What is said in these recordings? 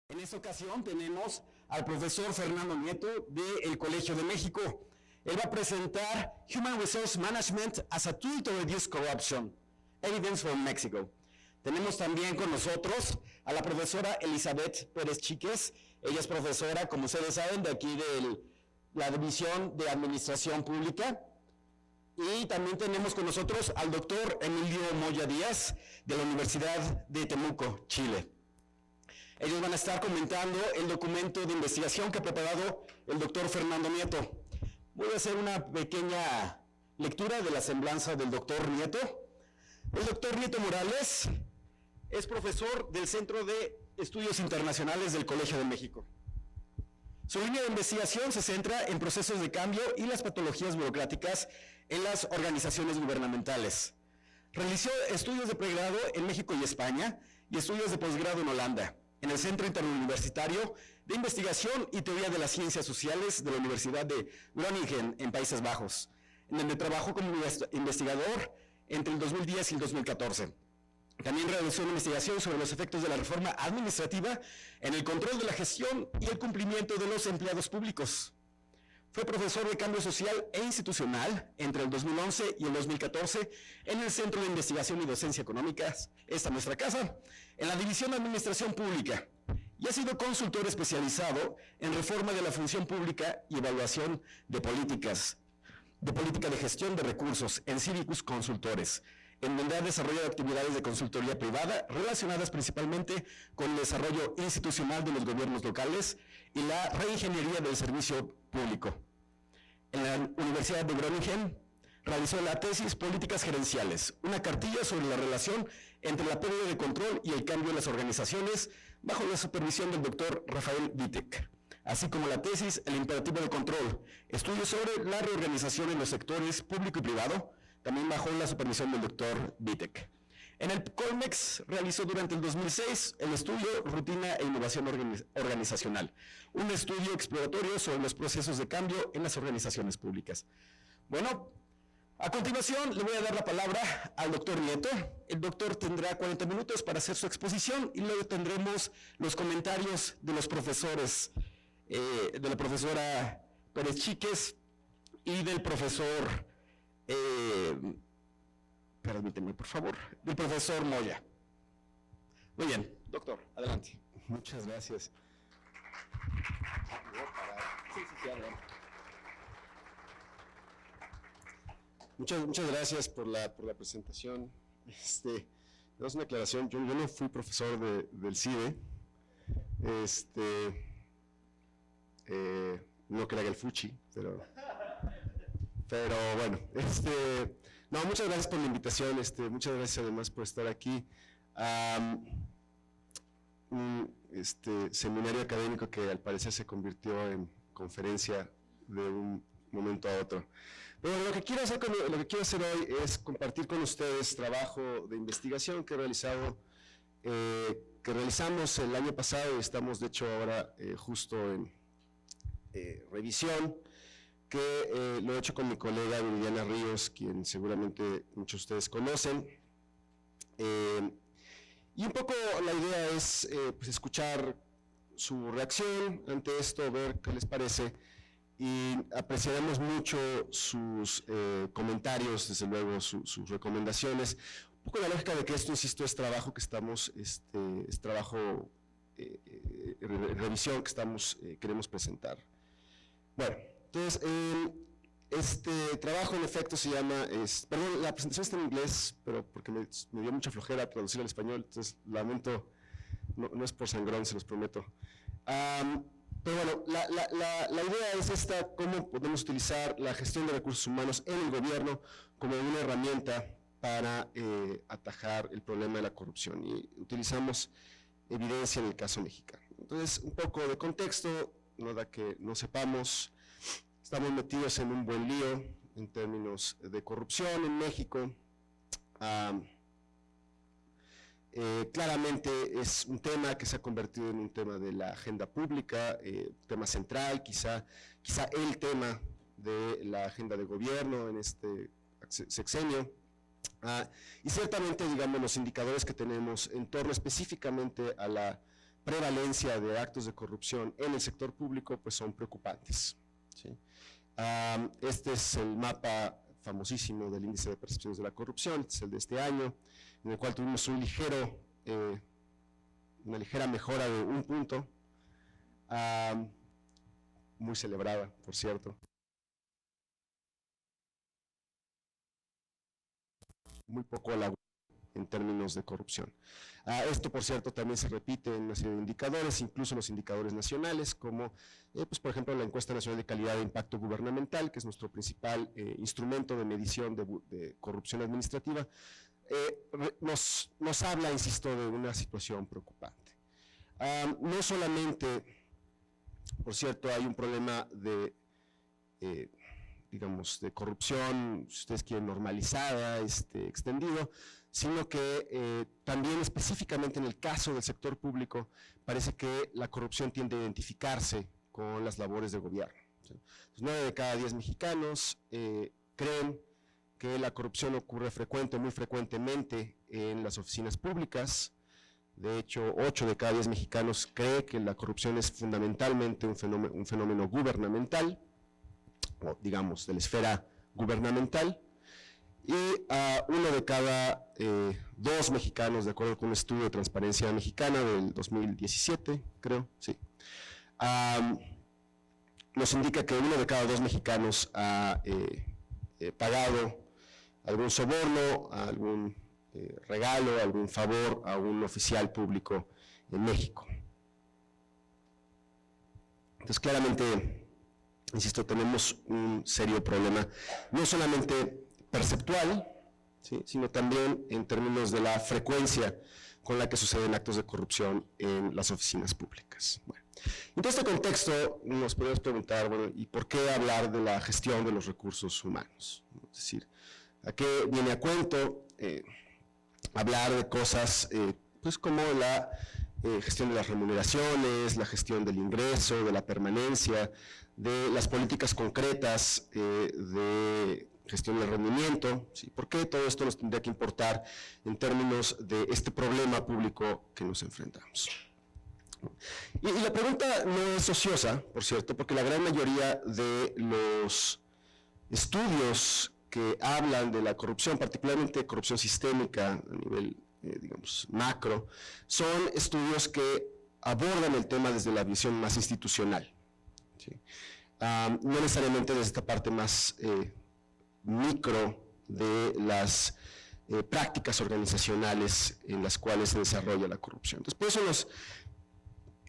En esta ocasión tenemos al profesor Fernando Nieto del Colegio de México. Él va a presentar Human Resource Management as a Tool to Reduce Corruption, Evidence from Mexico. Tenemos también con nosotros a la profesora Elizabeth Pérez Chiques. Ella es profesora, como ustedes saben, de aquí de la División de Administración Pública. Y también tenemos con nosotros al doctor Emilio Moya Díaz, de la Universidad de Temuco, Chile. Ellos van a estar comentando el documento de investigación que ha preparado el doctor Fernando Nieto. Voy a hacer una pequeña lectura de la semblanza del doctor Nieto. El doctor Nieto Morales es profesor del Centro de Estudios Internacionales del Colegio de México. Su línea de investigación se centra en procesos de cambio y las patologías burocráticas en las organizaciones gubernamentales. Realizó estudios de pregrado en México y España y estudios de posgrado en Holanda, en el Centro Interuniversitario de Investigación y Teoría de las Ciencias Sociales de la Universidad de Groningen, en Países Bajos, en donde trabajó como investigador entre el 2010 y el 2014. También realizó una investigación sobre los efectos de la reforma administrativa en el control de la gestión y el cumplimiento de los empleados públicos. Fue profesor de Cambio Social e Institucional entre el 2011 y el 2014 en el Centro de Investigación y Docencia Económicas, esta nuestra casa, en la División de Administración Pública, y ha sido consultor especializado en reforma de la función pública y evaluación de política de gestión de recursos en Civicus Consultores, en donde ha desarrollado actividades de consultoría privada relacionadas principalmente con el desarrollo institucional de los gobiernos locales y la reingeniería del servicio público. En la Universidad de Groningen realizó la tesis Políticas Gerenciales, una cartilla sobre la relación entre la pérdida de control y el cambio en las organizaciones bajo la supervisión del doctor Rafael Vitek, así como la tesis El imperativo de control, estudios sobre la reorganización en los sectores público y privado, también bajo la supervisión del doctor Vitek. En el Colmex realizó durante el 2006 el estudio Rutina e Innovación Organizacional, un estudio exploratorio sobre los procesos de cambio en las organizaciones públicas. Bueno, a continuación le voy a dar la palabra al doctor Nieto. El doctor tendrá 40 minutos para hacer su exposición y luego tendremos los comentarios de los profesores, de la profesora Pérez Chiques y del profesor, permíteme por favor, del profesor Moya. Muy bien, doctor, adelante. Muchas gracias. Muchas gracias por la presentación. Es una aclaración, yo no fui profesor del CIDE, no que le haga el fuchi, pero bueno, no, muchas gracias por la invitación, muchas gracias además por estar aquí. Un seminario académico que al parecer se convirtió en conferencia de un momento a otro. Pero lo que quiero hacer hoy es compartir con ustedes trabajo de investigación que realizamos el año pasado y estamos de hecho ahora justo en revisión, que lo he hecho con mi colega Viridiana Ríos, quien seguramente muchos de ustedes conocen. Y un poco la idea es pues escuchar su reacción ante esto, ver qué les parece, y apreciaremos mucho sus comentarios, desde luego sus recomendaciones. Un poco la lógica de que esto, insisto, es trabajo que estamos, es trabajo revisión que queremos presentar. Bueno, entonces, este trabajo en efecto se llama, perdón, la presentación está en inglés, pero porque me dio mucha flojera traducir al español, entonces lamento, no es por sangrón, se los prometo. Pero bueno, la idea es esta: cómo podemos utilizar la gestión de recursos humanos en el gobierno como una herramienta para atajar el problema de la corrupción, y utilizamos evidencia en el caso mexicano. Entonces, un poco de contexto, nada que no sepamos. Estamos metidos en un buen lío en términos de corrupción en México. Claramente es un tema que se ha convertido en un tema de la agenda pública, tema central, quizá el tema de la agenda de gobierno en este sexenio. Y ciertamente, digamos, los indicadores que tenemos en torno específicamente a la prevalencia de actos de corrupción en el sector público pues son preocupantes, ¿sí? Este es el mapa famosísimo del índice de percepciones de la corrupción, este es el de este año, en el cual tuvimos una ligera mejora de 1 punto, muy celebrada, por cierto. Muy poco halagüeño en términos de corrupción. Esto, por cierto, también se repite en una serie de indicadores, incluso los indicadores nacionales, como, pues, por ejemplo, la encuesta nacional de calidad de impacto gubernamental, que es nuestro principal instrumento de medición de corrupción administrativa, nos habla, insisto, de una situación preocupante. No solamente, por cierto, hay un problema de, digamos, de corrupción, si ustedes quieren, normalizada, extendido, sino que también específicamente en el caso del sector público parece que la corrupción tiende a identificarse con las labores de gobierno. Entonces, 9 de cada 10 mexicanos creen que la corrupción ocurre muy frecuentemente en las oficinas públicas. De hecho, 8 de cada 10 mexicanos cree que la corrupción es fundamentalmente un fenómeno gubernamental, o digamos, de la esfera gubernamental. Y 1 de cada 2 mexicanos, de acuerdo con un estudio de Transparencia Mexicana del 2017, creo, sí, nos indica que 1 de cada 2 mexicanos ha pagado algún soborno, algún regalo, algún favor a un oficial público en México. Entonces, claramente, insisto, tenemos un serio problema, no solamente perceptual, ¿sí?, sino también en términos de la frecuencia con la que suceden actos de corrupción en las oficinas públicas. Bueno, en todo este contexto nos podemos preguntar, bueno, ¿y por qué hablar de la gestión de los recursos humanos? Es decir, ¿a qué viene a cuento hablar de cosas pues como la gestión de las remuneraciones, la gestión del ingreso, de la permanencia, de las políticas concretas de gestión del rendimiento? ¿Sí? ¿Por qué todo esto nos tendría que importar en términos de este problema público que nos enfrentamos? Y la pregunta no es ociosa, por cierto, porque la gran mayoría de los estudios que hablan de la corrupción, particularmente corrupción sistémica a nivel, digamos, macro, son estudios que abordan el tema desde la visión más institucional, ¿sí? No necesariamente desde esta parte más micro de las prácticas organizacionales en las cuales se desarrolla la corrupción. Entonces, por eso nos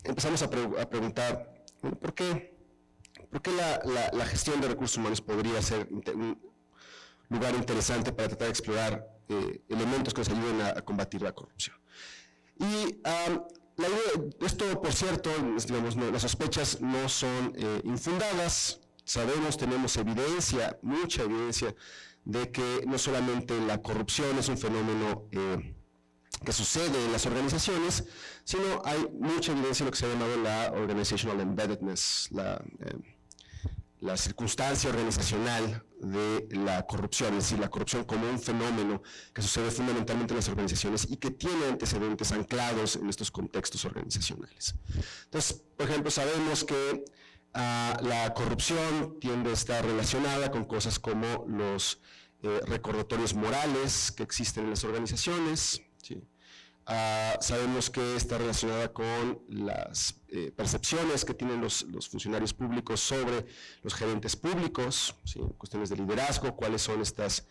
empezamos a preguntar, bueno, ¿por qué la gestión de recursos humanos podría ser un lugar interesante para tratar de explorar elementos que nos ayuden a combatir la corrupción? Y esto, por cierto, digamos, las sospechas no son infundadas. Sabemos, tenemos evidencia, mucha evidencia, de que no solamente la corrupción es un fenómeno que sucede en las organizaciones, sino hay mucha evidencia de lo que se ha llamado la organizational embeddedness, la circunstancia organizacional de la corrupción, es decir, la corrupción como un fenómeno que sucede fundamentalmente en las organizaciones y que tiene antecedentes anclados en estos contextos organizacionales. Entonces, por ejemplo, sabemos que la corrupción tiende a estar relacionada con cosas como los recordatorios morales que existen en las organizaciones, ¿sí? Sabemos que está relacionada con las percepciones que tienen los funcionarios públicos sobre los gerentes públicos, ¿sí?, cuestiones de liderazgo, cuáles son estas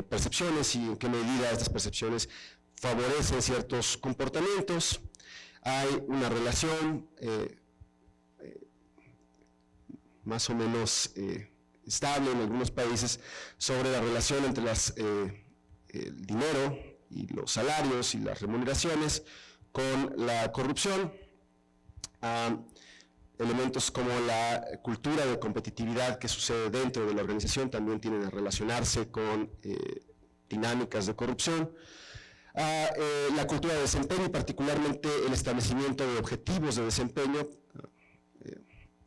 percepciones y en qué medida estas percepciones favorecen ciertos comportamientos. Hay una relación más o menos estable en algunos países sobre la relación entre el dinero y los salarios y las remuneraciones con la corrupción. Elementos como la cultura de competitividad que sucede dentro de la organización también tienen a relacionarse con dinámicas de corrupción. La cultura de desempeño y particularmente el establecimiento de objetivos de desempeño.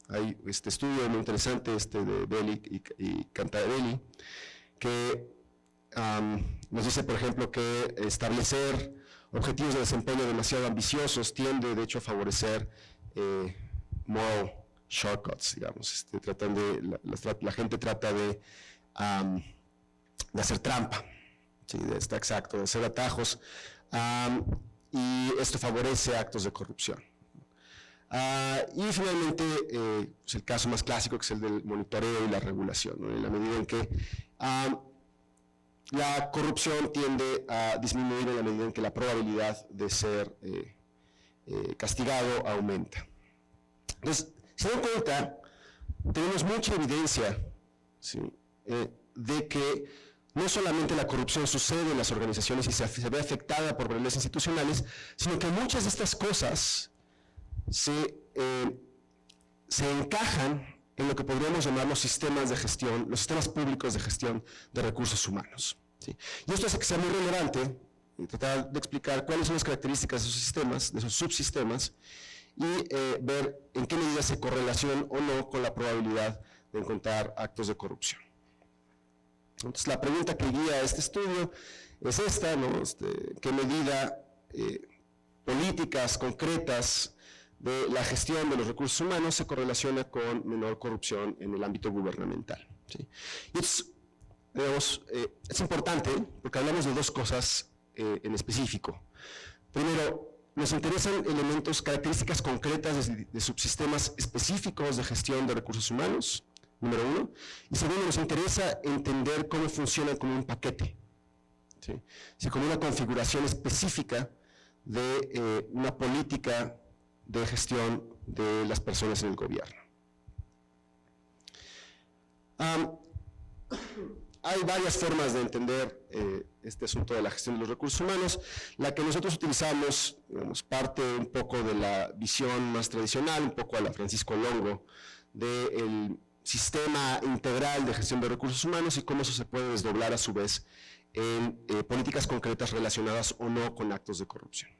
Hay este estudio muy interesante de Belli y Cantarelli que nos dice, por ejemplo, que establecer objetivos de desempeño demasiado ambiciosos tiende, de hecho, a favorecer moral shortcuts, digamos. La gente trata de hacer trampa, ¿sí? Está exacto, de hacer atajos, y esto favorece actos de corrupción. Y finalmente, pues el caso más clásico, que es el del monitoreo y la regulación, ¿no? En la medida en que la corrupción tiende a disminuir en la medida en que la probabilidad de ser castigado aumenta. Entonces, si se dan cuenta, tenemos mucha evidencia, ¿sí? De que no solamente la corrupción sucede en las organizaciones y se ve afectada por problemas institucionales, sino que muchas de estas cosas se encajan en lo que podríamos llamar los sistemas de gestión, los sistemas públicos de gestión de recursos humanos, ¿sí? Y esto hace que sea muy relevante tratar de explicar cuáles son las características de esos sistemas, de esos subsistemas, y ver en qué medida se correlacionan o no con la probabilidad de encontrar actos de corrupción. Entonces, la pregunta que guía este estudio es esta, ¿no? ¿Qué medida políticas concretas de la gestión de los recursos humanos se correlaciona con menor corrupción en el ámbito gubernamental, ¿sí? Y es importante porque hablamos de dos cosas en específico. Primero, nos interesan elementos, características concretas de subsistemas específicos de gestión de recursos humanos, número uno. Y segundo, nos interesa entender cómo funcionan como un paquete, ¿sí? Sí, como una configuración específica de una política de gestión de las personas en el gobierno. Hay varias formas de entender este asunto de la gestión de los recursos humanos. La que nosotros utilizamos, digamos, parte un poco de la visión más tradicional, un poco a la Francisco Longo, del sistema integral de gestión de recursos humanos y cómo eso se puede desdoblar a su vez en políticas concretas relacionadas o no con actos de corrupción.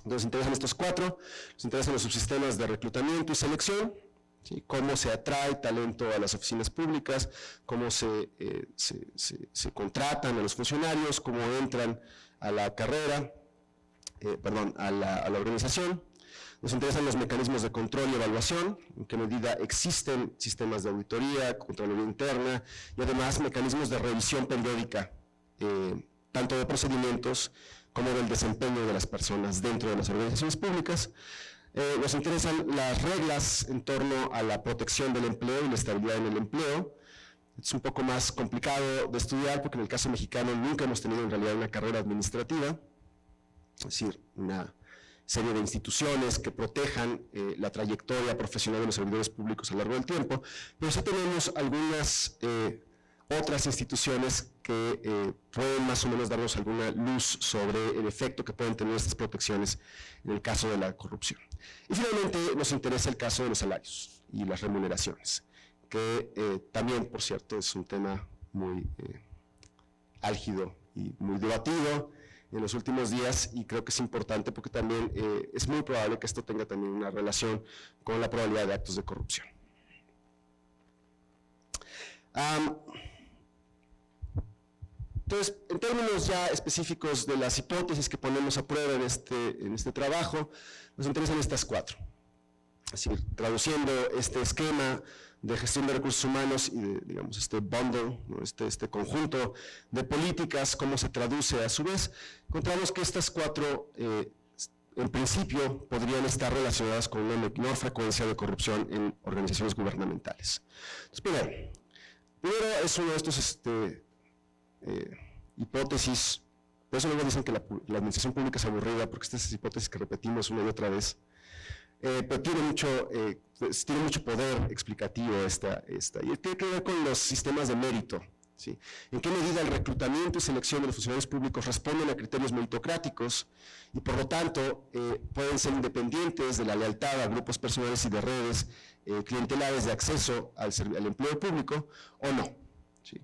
Entonces, nos interesan estos cuatro, nos interesan los subsistemas de reclutamiento y selección, ¿sí? Cómo se atrae talento a las oficinas públicas, cómo se contratan a los funcionarios, cómo entran a la carrera, a la organización. Nos interesan los mecanismos de control y evaluación, en qué medida existen sistemas de auditoría, Contraloría Interna y además mecanismos de revisión periódica, tanto de procedimientos como del desempeño de las personas dentro de las organizaciones públicas. Nos interesan las reglas en torno a la protección del empleo y la estabilidad en el empleo. Es un poco más complicado de estudiar porque en el caso mexicano nunca hemos tenido en realidad una carrera administrativa, es decir, una serie de instituciones que protejan la trayectoria profesional de los servidores públicos a lo largo del tiempo, pero sí tenemos algunas otras instituciones que pueden más o menos darnos alguna luz sobre el efecto que pueden tener estas protecciones en el caso de la corrupción. Y finalmente nos interesa el caso de los salarios y las remuneraciones, que también, por cierto, es un tema muy álgido y muy debatido en los últimos días, y creo que es importante porque también es muy probable que esto tenga también una relación con la probabilidad de actos de corrupción. Entonces, en términos ya específicos de las hipótesis que ponemos a prueba en este trabajo, nos interesan estas cuatro. Es decir, traduciendo este esquema de gestión de recursos humanos y de, digamos, este bundle, ¿no? este conjunto de políticas, cómo se traduce a su vez, encontramos que estas cuatro, en principio, podrían estar relacionadas con una menor frecuencia de corrupción en organizaciones gubernamentales. Entonces, primero es uno de estos hipótesis, por eso luego dicen que la administración pública es aburrida, porque estas hipótesis que repetimos una y otra vez, pero tiene mucho poder explicativo esta, y tiene que ver con los sistemas de mérito, ¿sí? En qué medida el reclutamiento y selección de los funcionarios públicos responden a criterios meritocráticos y por lo tanto pueden ser independientes de la lealtad a grupos personales y de redes clientelares de acceso al empleo público o no, ¿sí?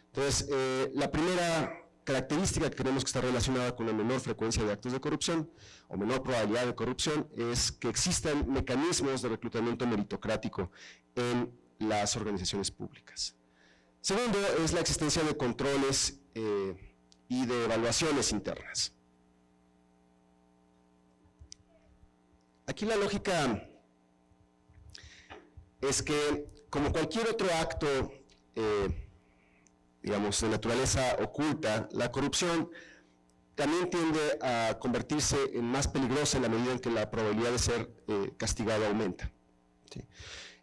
Entonces, la primera característica que creemos que está relacionada con la menor frecuencia de actos de corrupción o menor probabilidad de corrupción es que existan mecanismos de reclutamiento meritocrático en las organizaciones públicas. Segundo, es la existencia de controles y de evaluaciones internas. Aquí la lógica es que, como cualquier otro acto, digamos, de naturaleza oculta, la corrupción también tiende a convertirse en más peligrosa en la medida en que la probabilidad de ser castigado aumenta. ¿Sí?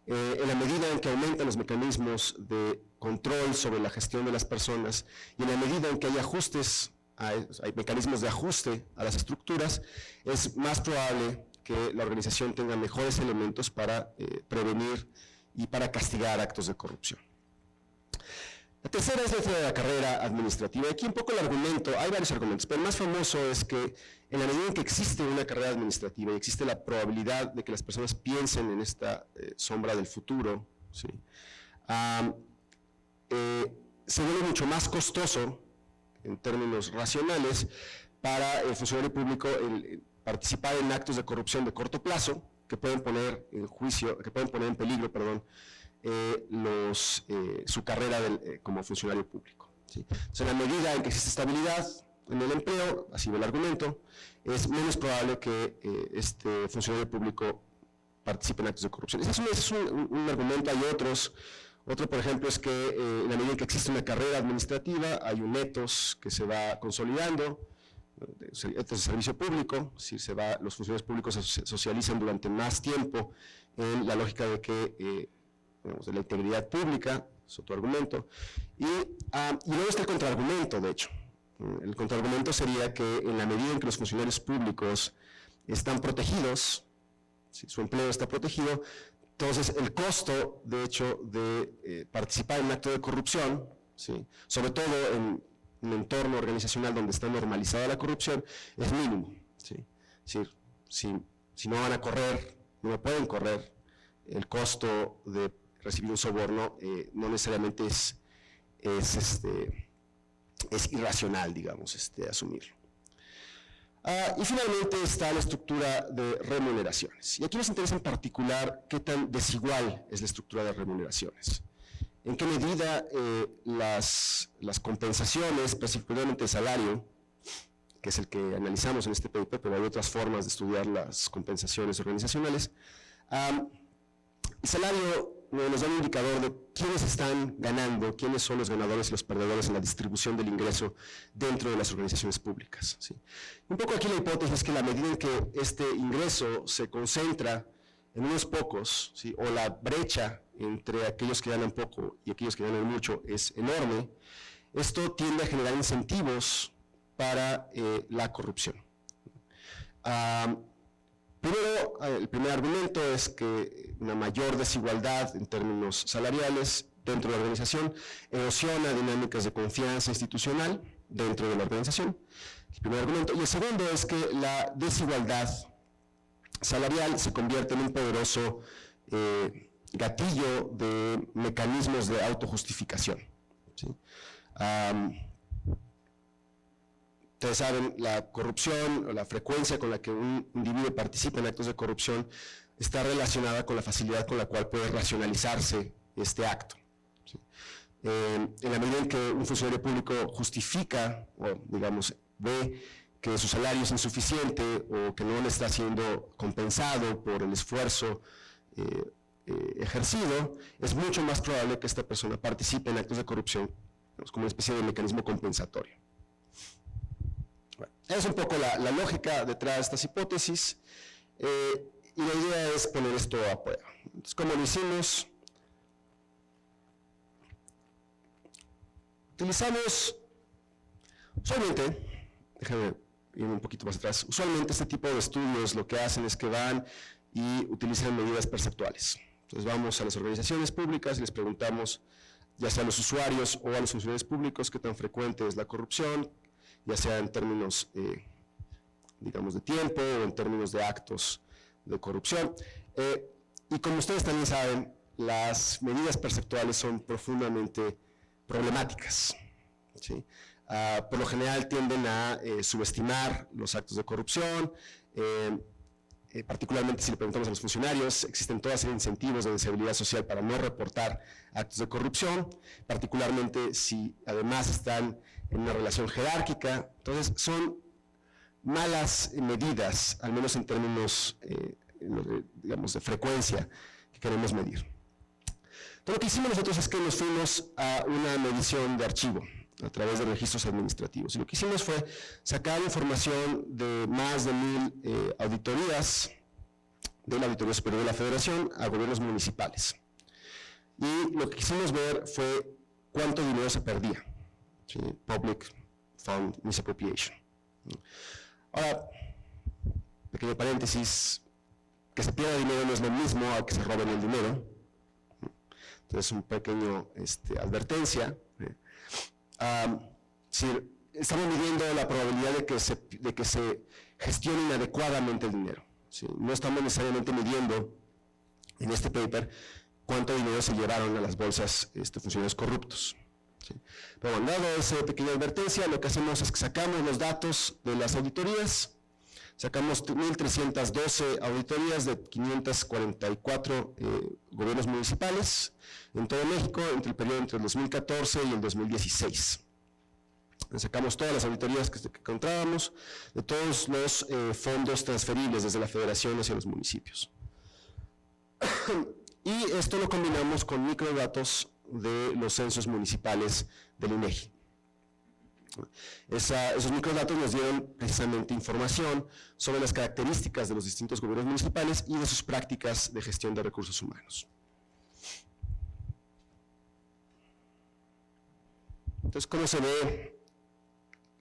En la medida en que aumentan los mecanismos de control sobre la gestión de las personas y en la medida en que hay ajustes, hay mecanismos de ajuste a las estructuras, es más probable que la organización tenga mejores elementos para prevenir y para castigar actos de corrupción. La tercera es dentro de la carrera administrativa. Aquí un poco el argumento, hay varios argumentos, pero el más famoso es que en la medida en que existe una carrera administrativa y existe la probabilidad de que las personas piensen en esta sombra del futuro, ¿sí? Se vuelve mucho más costoso en términos racionales para el funcionario público participar en actos de corrupción de corto plazo que pueden poner en peligro, su carrera como funcionario público. ¿Sí? Entonces, en la medida en que existe estabilidad en el empleo, así va el argumento, es menos probable que este funcionario público participe en actos de corrupción. Ese es un argumento, hay otros. Otro, por ejemplo, es que en la medida en que existe una carrera administrativa, hay un ethos que se va consolidando, ethos de servicio público, es decir, los funcionarios públicos se socializan durante más tiempo en la lógica de que de la integridad pública, es otro argumento, y luego está el contraargumento, de hecho. El contraargumento sería que en la medida en que los funcionarios públicos están protegidos, si su empleo está protegido, entonces el costo, de hecho, de participar en un acto de corrupción, ¿sí? Sobre todo en un entorno organizacional donde está normalizada la corrupción, es mínimo. ¿Sí? Es decir, si no van a correr, no pueden correr, el costo de recibir un soborno no necesariamente es irracional, digamos, asumirlo. Y finalmente está la estructura de remuneraciones. Y aquí nos interesa en particular qué tan desigual es la estructura de remuneraciones. En qué medida las compensaciones, particularmente el salario, que es el que analizamos en este paper, pero hay otras formas de estudiar las compensaciones organizacionales. El salario nos da un indicador de quiénes están ganando, quiénes son los ganadores y los perdedores en la distribución del ingreso dentro de las organizaciones públicas. ¿Sí? Un poco aquí la hipótesis es que la medida en que este ingreso se concentra en unos pocos, ¿sí? O la brecha entre aquellos que ganan poco y aquellos que ganan mucho es enorme, esto tiende a generar incentivos para la corrupción. Primero, el primer argumento es que una mayor desigualdad en términos salariales dentro de la organización erosiona dinámicas de confianza institucional dentro de la organización. El primer argumento. Y el segundo es que la desigualdad salarial se convierte en un poderoso gatillo de mecanismos de autojustificación. ¿Sí? Ustedes saben, la corrupción o la frecuencia con la que un individuo participa en actos de corrupción está relacionada con la facilidad con la cual puede racionalizarse este acto. ¿Sí? En la medida en que un funcionario público justifica o, digamos, ve que su salario es insuficiente o que no le está siendo compensado por el esfuerzo ejercido, es mucho más probable que esta persona participe en actos de corrupción, digamos, como una especie de mecanismo compensatorio. Bueno, es un poco la lógica detrás de estas hipótesis, y la idea es poner esto a prueba. Entonces, ¿cómo lo hicimos? Utilizamos, usualmente, déjame irme un poquito más atrás, usualmente este tipo de estudios lo que hacen es que van y utilizan medidas perceptuales. Entonces vamos a las organizaciones públicas y les preguntamos, ya sea a los usuarios o a los funcionarios públicos, qué tan frecuente es la corrupción, ya sea en términos, digamos, de tiempo o en términos de actos de corrupción. Y como ustedes también saben, las medidas perceptuales son profundamente problemáticas. ¿Sí? Por lo general tienden a subestimar los actos de corrupción, particularmente si le preguntamos a los funcionarios, existen toda serie de incentivos de deseabilidad social para no reportar actos de corrupción, particularmente si además están en una relación jerárquica. Entonces son malas medidas, al menos en términos digamos, de frecuencia que queremos medir. Entonces, lo que hicimos nosotros es que nos fuimos a una medición de archivo a través de registros administrativos. Y lo que hicimos fue sacar información de más de 1000 auditorías de la Auditoría Superior de la Federación a gobiernos municipales. Y lo que quisimos ver fue cuánto dinero se perdía, ¿sí? Public Fund Misappropriation. Ahora, pequeño paréntesis, que se pierda dinero no es lo mismo a que se roben el dinero. Entonces, un pequeño advertencia. Si estamos midiendo la probabilidad de que se gestione inadecuadamente el dinero, ¿sí? No estamos necesariamente midiendo en este paper cuánto dinero se llevaron a las bolsas funcionarios corruptos, ¿sí? Pero bueno, dado esa pequeña advertencia, lo que hacemos es que sacamos los datos de las auditorías, sacamos 1.312 auditorías de 544 gobiernos municipales en todo México entre el periodo entre el 2014 y el 2016. Sacamos todas las auditorías que encontrábamos de todos los fondos transferibles desde la federación hacia los municipios. Y esto lo combinamos con microdatos de los censos municipales del INEGI. Esos microdatos nos dieron precisamente información sobre las características de los distintos gobiernos municipales y de sus prácticas de gestión de recursos humanos. Entonces, ¿cómo se ve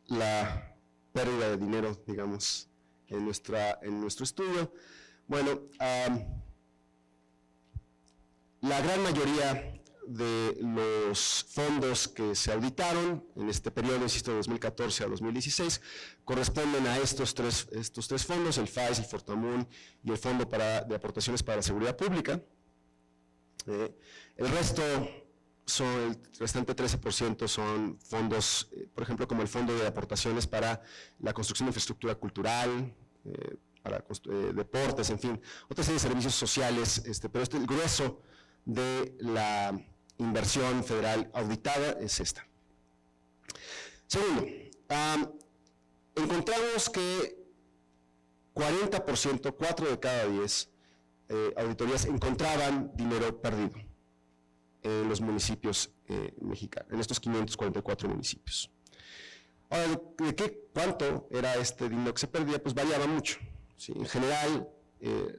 la pérdida de dinero, digamos, en nuestro estudio? Bueno, la gran mayoría de los fondos que se auditaron en este periodo, insisto, de 2014 a 2016, corresponden a estos tres fondos, el FAIS, el Fortamun y el Fondo de Aportaciones para la Seguridad Pública. El restante 13% son fondos, por ejemplo, como el Fondo de Aportaciones para la construcción de infraestructura cultural, para deportes, en fin, otra serie de servicios sociales, pero el grueso de la inversión federal auditada es esta. Segundo, encontramos que 40%, 4 de cada 10 auditorías encontraban dinero perdido en los municipios mexicanos, en estos 544 municipios. Ahora, ¿cuánto era este dinero que se perdía? Pues variaba mucho, ¿sí? En general,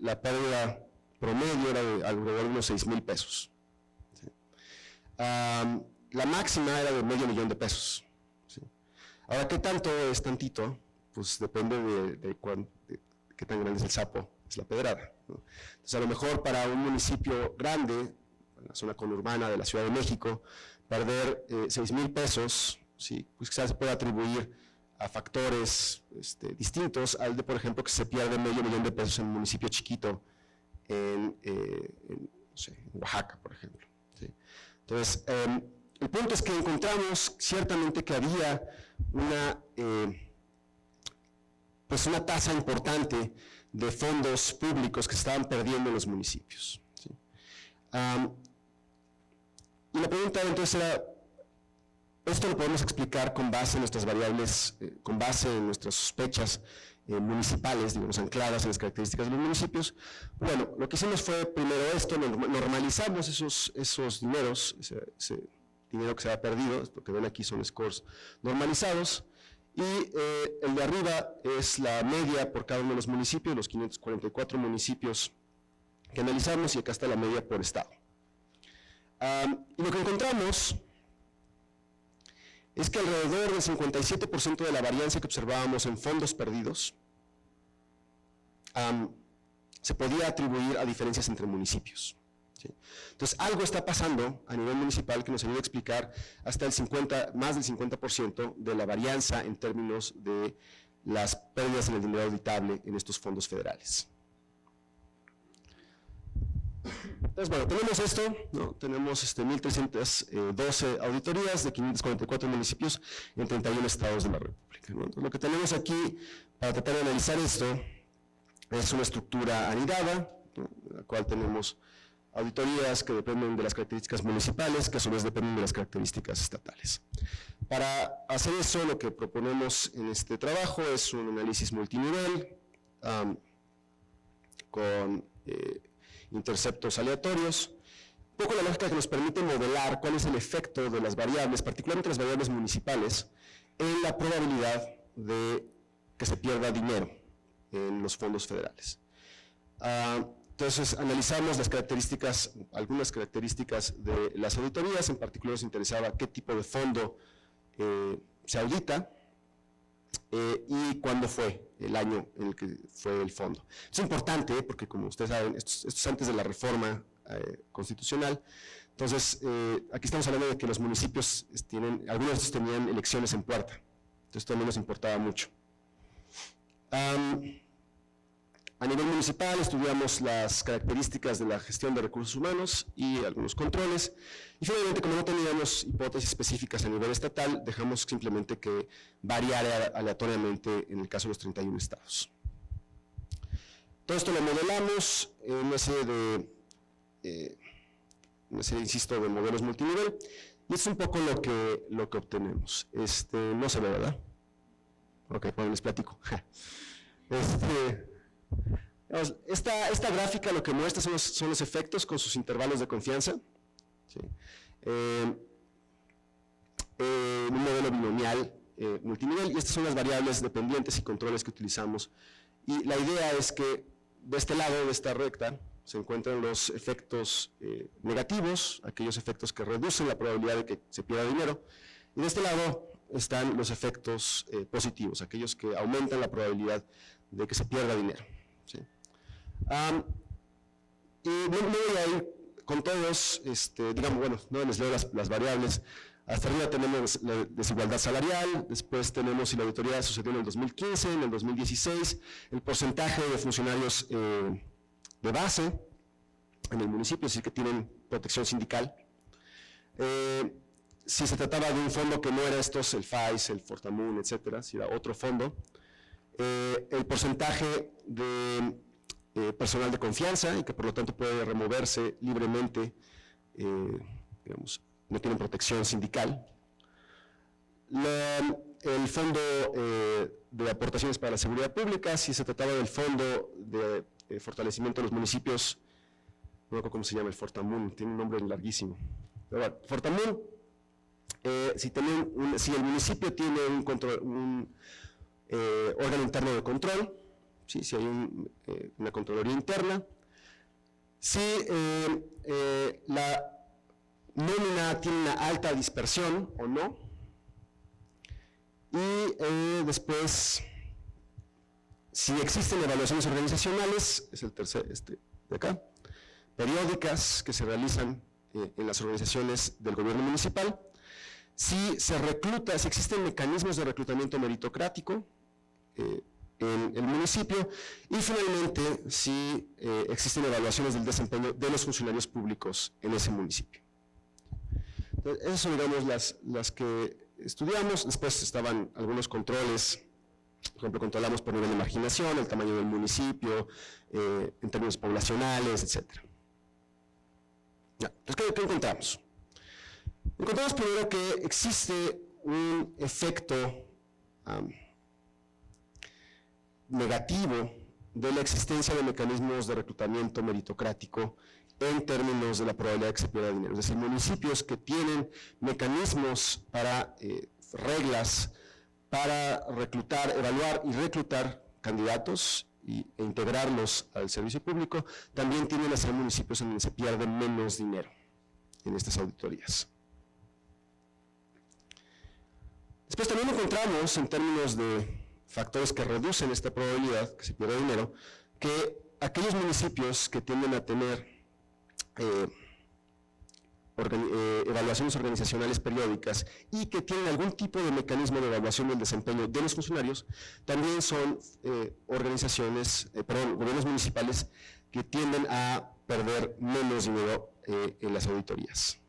la pérdida promedio era de alrededor de unos 6,000 pesos. ¿Sí? La máxima era de $500,000 pesos. ¿Sí? Ahora, ¿qué tanto es tantito? Pues depende de qué tan grande es el sapo, es la pedrada, ¿no? Entonces, a lo mejor para un municipio grande, en la zona conurbana de la Ciudad de México, perder 6,000 pesos, ¿sí? Pues quizás se puede atribuir a factores distintos al de, por ejemplo, que se pierde $500,000 pesos en un municipio chiquito en Oaxaca, por ejemplo, ¿sí? Entonces, el punto es que encontramos ciertamente que había una tasa importante de fondos públicos que se estaban perdiendo en los municipios, ¿sí? Y la pregunta entonces era, ¿esto lo podemos explicar con base en nuestras variables, con base en nuestras sospechas municipales, digamos, ancladas en las características de los municipios? Bueno, lo que hicimos fue primero esto, normalizamos esos dineros, ese dinero que se ha perdido, lo que ven aquí son scores normalizados, y el de arriba es la media por cada uno de los municipios, los 544 municipios que analizamos, y acá está la media por estado. Y lo que encontramos es que alrededor del 57% de la varianza que observábamos en fondos perdidos se podía atribuir a diferencias entre municipios, ¿sí? Entonces, algo está pasando a nivel municipal que nos ayuda a explicar hasta más del 50% de la varianza en términos de las pérdidas en el dinero auditable en estos fondos federales. Entonces, bueno, tenemos esto, ¿no? Tenemos 1.312 auditorías de 544 municipios en 31 estados de la República, ¿no? Entonces, lo que tenemos aquí para tratar de analizar esto es una estructura anidada, ¿no? En la cual tenemos auditorías que dependen de las características municipales, que a su vez dependen de las características estatales. Para hacer eso, lo que proponemos en este trabajo es un análisis multinivel, con interceptos aleatorios. Un poco la lógica que nos permite modelar cuál es el efecto de las variables, particularmente las variables municipales, en la probabilidad de que se pierda dinero en los fondos federales. Entonces, analizamos las características, algunas características de las auditorías. En particular nos interesaba qué tipo de fondo se audita y cuándo fue el año en el que fue el fondo. Es importante porque, como ustedes saben, esto es antes de la reforma constitucional. Entonces, aquí estamos hablando de que los municipios algunos de estos tenían elecciones en puerta. Entonces, también nos importaba mucho. A nivel municipal estudiamos las características de la gestión de recursos humanos y algunos controles. Y finalmente, como no teníamos hipótesis específicas a nivel estatal, dejamos simplemente que variara aleatoriamente en el caso de los 31 estados. Todo esto lo modelamos en una serie insisto, de modelos multinivel. Y es un poco lo que obtenemos. No se ve, ¿verdad? Ok, pues les platico. Esta gráfica lo que muestra son los efectos con sus intervalos de confianza. ¿Sí? Un modelo binomial multinivel, y estas son las variables dependientes y controles que utilizamos. Y la idea es que de este lado de esta recta se encuentran los efectos negativos, aquellos efectos que reducen la probabilidad de que se pierda dinero, y de este lado están los efectos positivos, aquellos que aumentan la probabilidad de que se pierda dinero. ¿Sí? Y no voy a ir con todos, digamos, bueno, no les leo las variables. Hasta arriba tenemos la desigualdad salarial, después tenemos, si la auditoría sucedió en el 2015, en el 2016, el porcentaje de funcionarios de base en el municipio, es decir, que tienen protección sindical. Si se trataba de un fondo que no era estos, el FAIS, el Fortamun, etcétera, si era otro fondo, el porcentaje de personal de confianza y que por lo tanto puede removerse libremente, digamos, no tienen protección sindical. El fondo de aportaciones para la seguridad pública, si se trataba del fondo de fortalecimiento de los municipios, no recuerdo cómo se llama, el Fortamun, tiene un nombre larguísimo. Pero bueno, Fortamun, si el municipio tiene un órgano interno de control, ¿sí? Si hay una Contraloría interna, si la nómina tiene una alta dispersión o no, y después, si existen evaluaciones organizacionales, es el tercer, de acá, periódicas que se realizan en las organizaciones del gobierno municipal, si existen mecanismos de reclutamiento meritocrático en el municipio, y finalmente si existen evaluaciones del desempeño de los funcionarios públicos en ese municipio. Entonces, esas son, digamos, las que estudiamos. Después estaban algunos controles, por ejemplo, controlamos por nivel de marginación, el tamaño del municipio, en términos poblacionales, etc. Entonces, ¿qué encontramos? Encontramos primero que existe un efecto negativo de la existencia de mecanismos de reclutamiento meritocrático en términos de la probabilidad de que se pierda dinero. Es decir, municipios que tienen mecanismos para reglas para reclutar, evaluar y reclutar candidatos e integrarlos al servicio público, también tienden a ser municipios en donde se pierde menos dinero en estas auditorías. Después también encontramos, en términos de factores que reducen esta probabilidad que se pierda dinero, que aquellos municipios que tienden a tener evaluaciones organizacionales periódicas y que tienen algún tipo de mecanismo de evaluación del desempeño de los funcionarios, también son gobiernos municipales que tienden a perder menos dinero en las auditorías.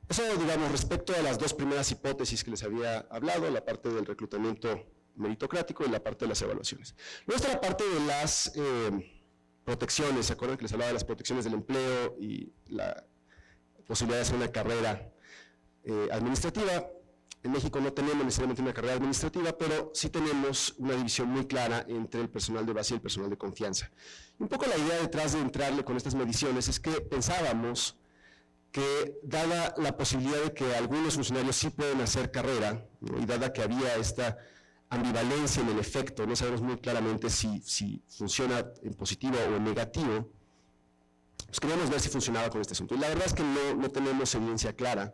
Eso, digamos, respecto a las dos primeras hipótesis que les había hablado, la parte del reclutamiento meritocrático y la parte de las evaluaciones. Luego está la parte de las protecciones. ¿Se acuerdan que les hablaba de las protecciones del empleo y la posibilidad de hacer una carrera administrativa? en México no tenemos necesariamente una carrera administrativa, pero sí tenemos una división muy clara entre el personal de base y el personal de confianza. Un poco la idea detrás de entrarle con estas mediciones es que pensábamos que, dada la posibilidad de que algunos funcionarios sí pueden hacer carrera, ¿no? Y dada que había esta ambivalencia en el efecto, no sabemos muy claramente si funciona en positivo o en negativo, pues queríamos ver si funcionaba con este asunto. Y la verdad es que no tenemos evidencia clara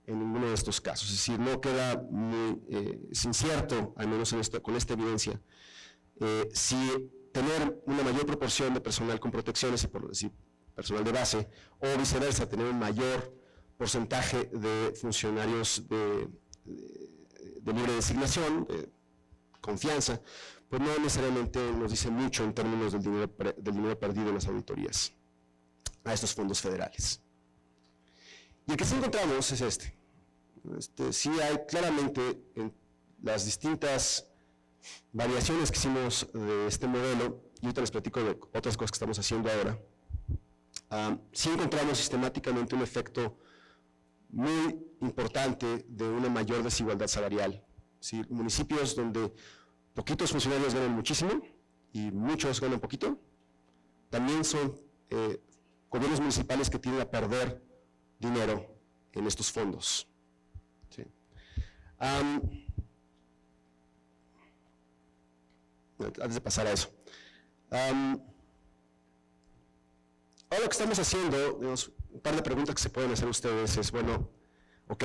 en ninguno de estos casos, es decir, no queda muy incierto, al menos con esta evidencia, si tener una mayor proporción de personal con protecciones, y por decir personal de base, o viceversa, tener un mayor porcentaje de funcionarios de libre designación, de confianza, pues no necesariamente nos dice mucho en términos del dinero perdido en las auditorías a estos fondos federales. Y el que sí encontramos es este. Sí hay claramente en las distintas variaciones que hicimos de este modelo, y ahorita les platico de otras cosas que estamos haciendo ahora, sí encontramos sistemáticamente un efecto muy importante de una mayor desigualdad salarial. ¿Sí? Municipios donde poquitos funcionarios ganan muchísimo y muchos ganan poquito, también son gobiernos municipales que tienden a perder dinero en estos fondos. ¿Sí? Antes de pasar a eso, ahora lo que estamos haciendo, digamos, un par de preguntas que se pueden hacer ustedes es, bueno, ok,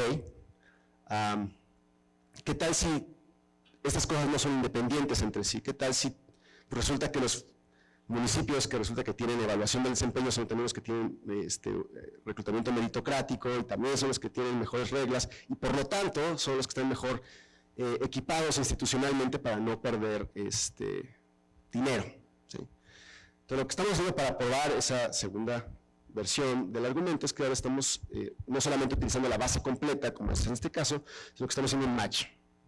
¿qué tal si estas cosas no son independientes entre sí? ¿Qué tal si resulta que los municipios que resulta que tienen evaluación del desempeño son también los que tienen reclutamiento meritocrático y también son los que tienen mejores reglas y por lo tanto son los que están mejor equipados institucionalmente para no perder dinero? ¿Sí? Entonces lo que estamos haciendo para probar esa segunda versión del argumento es que ahora estamos no solamente utilizando la base completa como es en este caso, sino que estamos haciendo un match.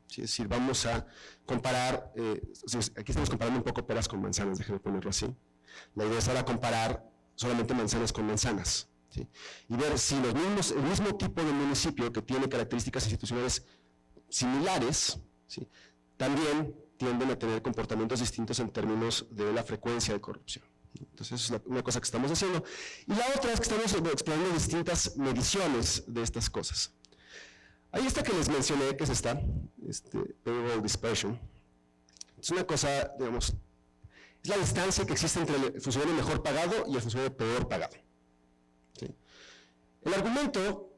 ¿Sí? Es decir, vamos a comparar, aquí estamos comparando un poco peras con manzanas, déjenme ponerlo así. La idea es ahora comparar solamente manzanas con manzanas, ¿sí? Y ver si el mismo tipo de municipio que tiene características institucionales similares, ¿sí? También tienden a tener comportamientos distintos en términos de la frecuencia de corrupción. Entonces, eso es una cosa que estamos haciendo. Y la otra es que estamos explorando distintas mediciones de estas cosas. Ahí está que les mencioné, que es payroll dispersion. Es una cosa, digamos, es la distancia que existe entre el funcionario mejor pagado y el funcionario peor pagado. ¿Sí? El argumento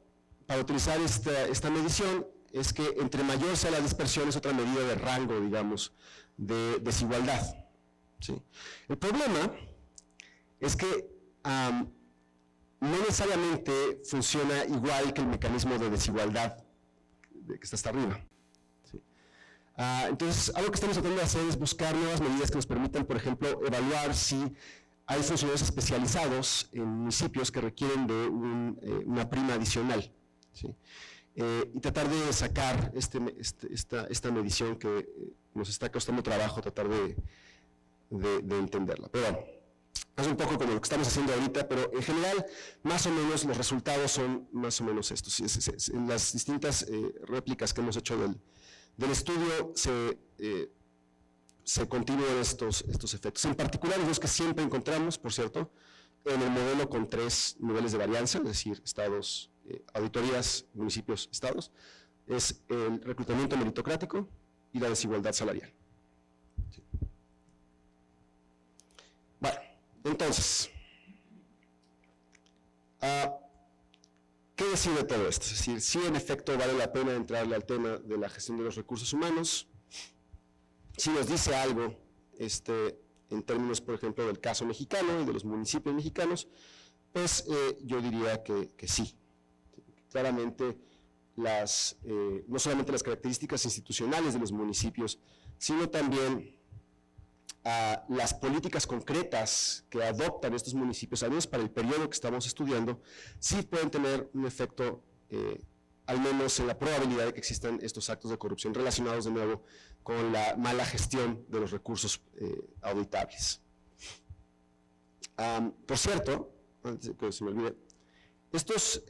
para utilizar esta medición es que entre mayor sea la dispersión es otra medida de rango, digamos, de desigualdad. ¿Sí? El problema es que no necesariamente funciona igual que el mecanismo de desigualdad que está hasta arriba. ¿Sí? Entonces, algo que estamos tratando de hacer es buscar nuevas medidas que nos permitan, por ejemplo, evaluar si hay funcionarios especializados en municipios que requieren de una prima adicional. ¿Sí? Y tratar de sacar esta medición que nos está costando trabajo tratar de entenderla. Pero bueno, es un poco como lo que estamos haciendo ahorita, pero en general, más o menos los resultados son más o menos estos. En las distintas réplicas que hemos hecho del estudio se continúan estos efectos. En particular, los que siempre encontramos, por cierto, en el modelo con 3 niveles de varianza, es decir, estados, auditorías, municipios, estados, es el reclutamiento meritocrático y la desigualdad salarial. Sí. Bueno, entonces, ¿qué decir de todo esto? Es decir, si en efecto vale la pena entrarle al tema de la gestión de los recursos humanos, si nos dice algo en términos, por ejemplo, del caso mexicano y de los municipios mexicanos, pues yo diría que sí. Claramente, no solamente las características institucionales de los municipios, sino también las políticas concretas que adoptan estos municipios, al menos para el periodo que estamos estudiando, sí pueden tener un efecto, al menos en la probabilidad de que existan estos actos de corrupción relacionados de nuevo con la mala gestión de los recursos auditables. Por cierto, antes de que se me olvide, estos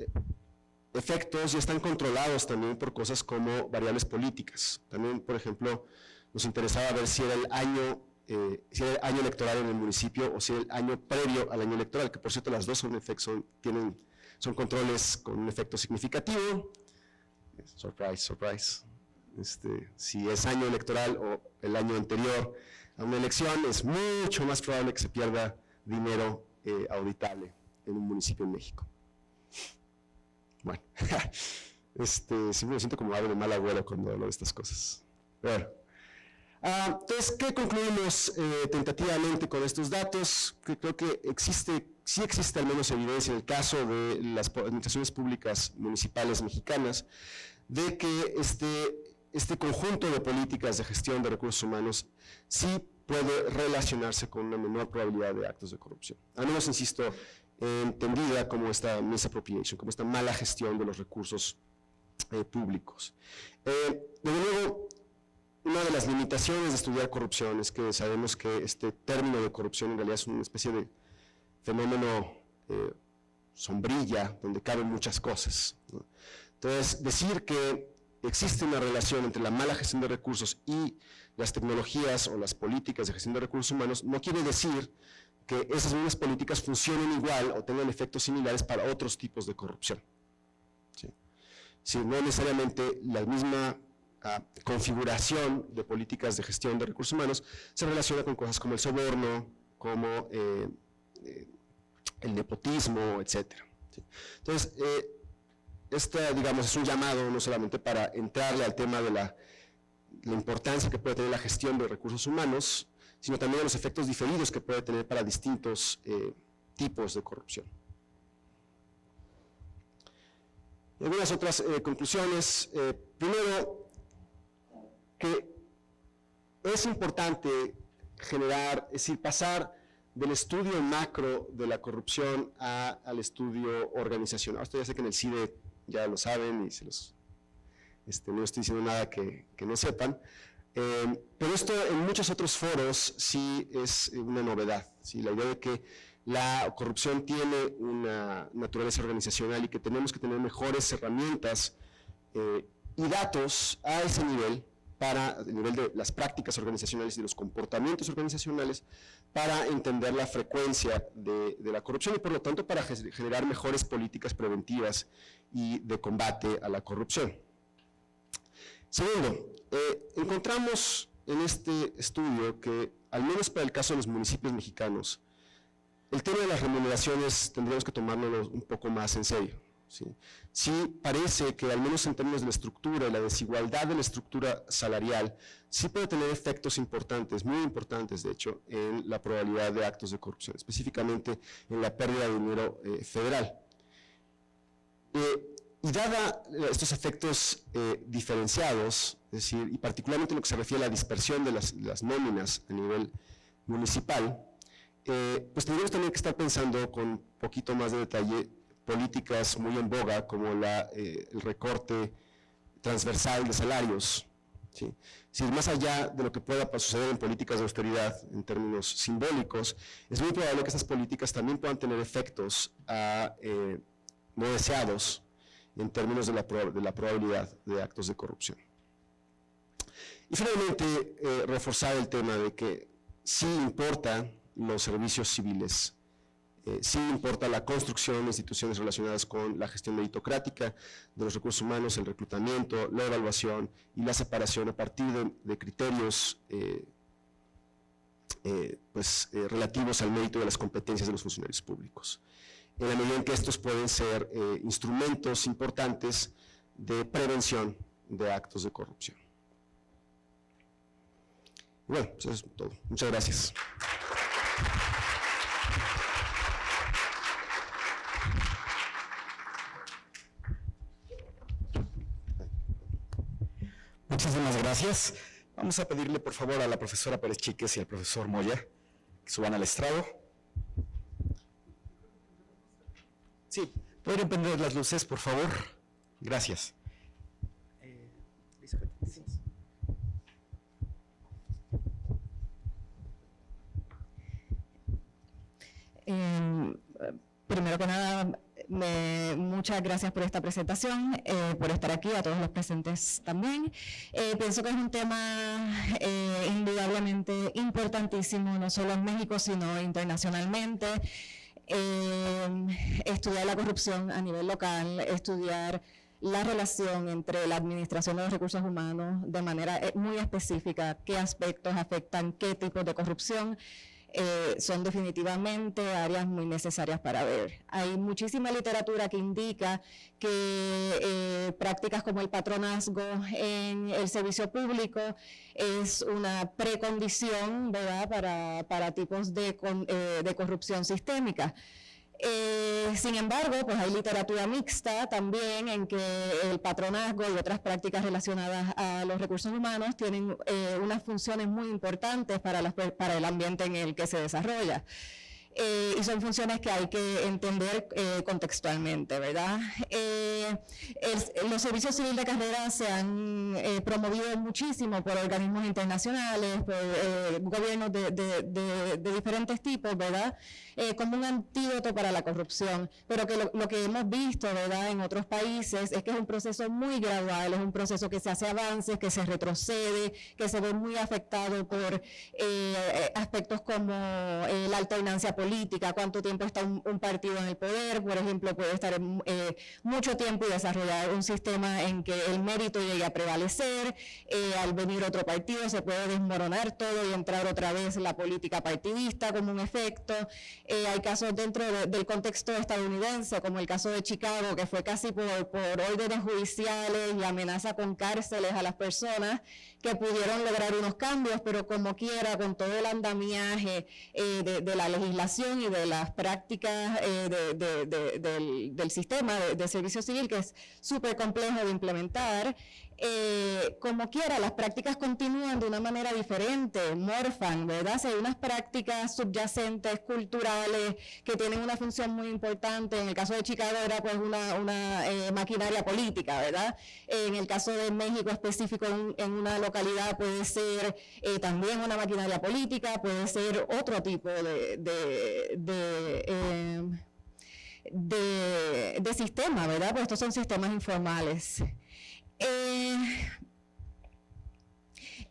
efectos ya están controlados también por cosas como variables políticas. También, por ejemplo, nos interesaba ver si era el año electoral en el municipio o si era el año previo al año electoral, que por cierto las dos son controles con un efecto significativo. Surprise, surprise. Si es año electoral o el año anterior a una elección, es mucho más probable que se pierda dinero auditable en un municipio en México. Bueno, siempre me siento como ave de mal agüero cuando hablo de estas cosas. Bueno, entonces, ¿qué concluimos tentativamente con estos datos? Que creo que sí existe al menos evidencia en el caso de las administraciones públicas municipales mexicanas de que este conjunto de políticas de gestión de recursos humanos sí puede relacionarse con una menor probabilidad de actos de corrupción. Al menos, insisto, entendida como esta misappropriation, como esta mala gestión de los recursos públicos. Desde luego, una de las limitaciones de estudiar corrupción es que sabemos que este término de corrupción en realidad es una especie de fenómeno sombrilla, donde caben muchas cosas, ¿no? Entonces, decir que existe una relación entre la mala gestión de recursos y las tecnologías o las políticas de gestión de recursos humanos no quiere decir que esas mismas políticas funcionen igual o tengan efectos similares para otros tipos de corrupción. ¿Sí? Si no necesariamente la misma configuración de políticas de gestión de recursos humanos se relaciona con cosas como el soborno, como el nepotismo, etc. ¿Sí? Entonces, digamos, es un llamado no solamente para entrarle al tema de la importancia que puede tener la gestión de recursos humanos, sino también de los efectos diferidos que puede tener para distintos tipos de corrupción. Y algunas otras conclusiones. Primero, que es importante pasar del estudio macro de la corrupción al estudio organizacional. Esto ya sé que en el CIDE ya lo saben y no estoy diciendo nada que no sepan, pero esto en muchos otros foros sí es una novedad, ¿sí? La idea de que la corrupción tiene una naturaleza organizacional y que tenemos que tener mejores herramientas y datos a ese nivel, para el nivel de las prácticas organizacionales y los comportamientos organizacionales, para entender la frecuencia de la corrupción y por lo tanto para generar mejores políticas preventivas y de combate a la corrupción. Segundo, encontramos en este estudio que, al menos para el caso de los municipios mexicanos, el tema de las remuneraciones tendríamos que tomárnoslo un poco más en serio. Sí, parece que al menos en términos de la estructura y la desigualdad de la estructura salarial, sí puede tener efectos importantes, muy importantes de hecho, en la probabilidad de actos de corrupción, específicamente en la pérdida de dinero federal. Y dada estos efectos diferenciados, es decir, y particularmente en lo que se refiere a la dispersión de las nóminas a nivel municipal, pues tendríamos también que estar pensando con un poquito más de detalle políticas muy en boga como el recorte transversal de salarios, ¿sí? Si más allá de lo que pueda suceder en políticas de austeridad en términos simbólicos, es muy probable que estas políticas también puedan tener efectos no deseados en términos de la probabilidad de actos de corrupción. Y finalmente, reforzar el tema de que sí importan los servicios civiles, sí importa la construcción de instituciones relacionadas con la gestión meritocrática de los recursos humanos, el reclutamiento, la evaluación y la separación a partir de criterios relativos al mérito de las competencias de los funcionarios públicos. En la medida en que estos pueden ser instrumentos importantes de prevención de actos de corrupción. Bueno, pues eso es todo. Muchas gracias. Muchísimas gracias. Vamos a pedirle por favor a la profesora Pérez Chíquez y al profesor Moya que suban al estrado. Sí, ¿podrían prender las luces, por favor? Gracias. Primero que nada, Muchas gracias por esta presentación, por estar aquí, a todos los presentes también. Pienso que es un tema indudablemente importantísimo, no solo en México, sino internacionalmente. Estudiar la corrupción a nivel local, estudiar la relación entre la administración de los recursos humanos de manera muy específica, qué aspectos afectan qué tipos de corrupción, son definitivamente áreas muy necesarias para ver. Hay muchísima literatura que indica que prácticas como el patronazgo en el servicio público es una precondición, ¿verdad?, para tipos de corrupción sistémica. Sin embargo, pues hay literatura mixta también en que el patronazgo y otras prácticas relacionadas a los recursos humanos tienen unas funciones muy importantes para el ambiente en el que se desarrolla. Y son funciones que hay que entender contextualmente, ¿verdad? Los servicios civiles de carrera se han promovido muchísimo por organismos internacionales, por gobiernos de diferentes tipos, ¿verdad? Como un antídoto para la corrupción, pero que lo que hemos visto, ¿verdad?, en otros países es que es un proceso muy gradual, es un proceso que se hace avances, que se retrocede, que se ve muy afectado por aspectos como la alternancia política, cuánto tiempo está un partido en el poder, por ejemplo, puede estar mucho tiempo y desarrollar un sistema en que el mérito llegue a prevalecer, al venir otro partido se puede desmoronar todo y entrar otra vez la política partidista como un efecto. Hay casos dentro del contexto estadounidense, como el caso de Chicago, que fue casi por órdenes judiciales y amenaza con cárceles a las personas que pudieron lograr unos cambios, pero como quiera, con todo el andamiaje de la legislación y de las prácticas del sistema de servicio civil, que es súper complejo de implementar, como quiera, las prácticas continúan de una manera diferente, morfan, ¿verdad? Si hay unas prácticas subyacentes, culturales, que tienen una función muy importante. En el caso de Chicago era pues una maquinaria política, ¿verdad? En el caso de México específico, en una localidad puede ser también una maquinaria política, puede ser otro tipo de sistema, ¿verdad? Pues estos son sistemas informales.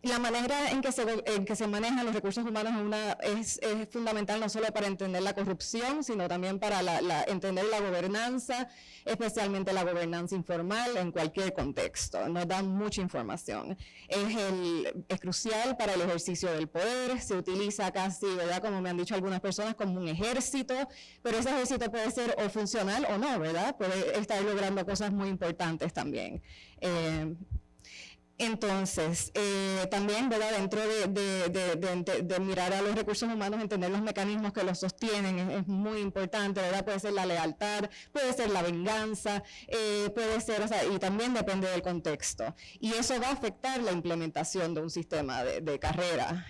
La manera en que se manejan los recursos humanos es fundamental no solo para entender la corrupción, sino también para entender la gobernanza, especialmente la gobernanza informal en cualquier contexto. Nos da mucha información. Es crucial para el ejercicio del poder, se utiliza casi, ¿verdad?, como me han dicho algunas personas, como un ejército, pero ese ejército puede ser o funcional o no, ¿verdad? Puede estar logrando cosas muy importantes también. Entonces, también, ¿verdad?, dentro de mirar a los recursos humanos, entender los mecanismos que los sostienen es muy importante, ¿verdad? Puede ser la lealtad, puede ser la venganza, puede ser, o sea, y también depende del contexto. Y eso va a afectar la implementación de un sistema de carrera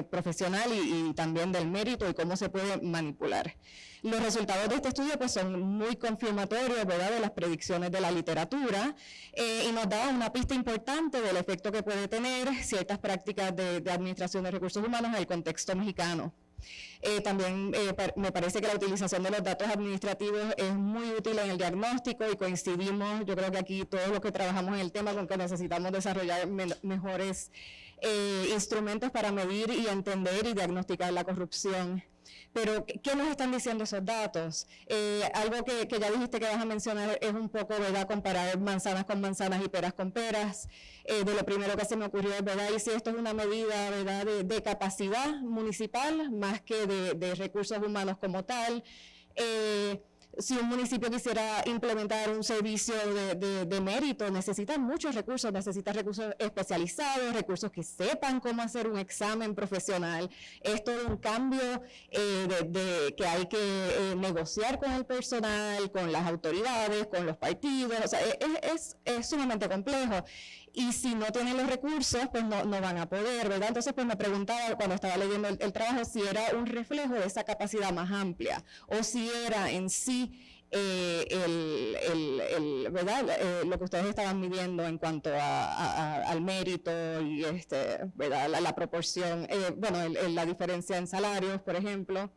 profesional y también del mérito y cómo se puede manipular. Los resultados de este estudio pues, son muy confirmatorios, ¿verdad?, de las predicciones de la literatura y nos da una pista importante del efecto que puede tener ciertas prácticas de administración de recursos humanos en el contexto mexicano. También me parece que la utilización de los datos administrativos es muy útil en el diagnóstico y coincidimos, yo creo que aquí todos los que trabajamos en el tema, con que necesitamos desarrollar mejores instrumentos para medir y entender y diagnosticar la corrupción. Pero, ¿qué nos están diciendo esos datos? Algo que ya dijiste que vas a mencionar es un poco, ¿verdad?, comparar manzanas con manzanas y peras con peras. De lo primero que se me ocurrió, ¿verdad?, y si esto es una medida, ¿verdad?, de capacidad municipal más que de recursos humanos como tal. Si un municipio quisiera implementar un servicio de mérito, necesita muchos recursos, necesita recursos especializados, recursos que sepan cómo hacer un examen profesional. Es todo un cambio que hay que negociar con el personal, con las autoridades, con los partidos, o sea, es sumamente complejo. Y si no tienen los recursos, pues no van a poder, ¿verdad? Entonces, pues me preguntaba cuando estaba leyendo el trabajo si era un reflejo de esa capacidad más amplia o si era en sí ¿verdad? Lo que ustedes estaban midiendo en cuanto al mérito y ¿verdad? La proporción, bueno, la diferencia en salarios, por ejemplo.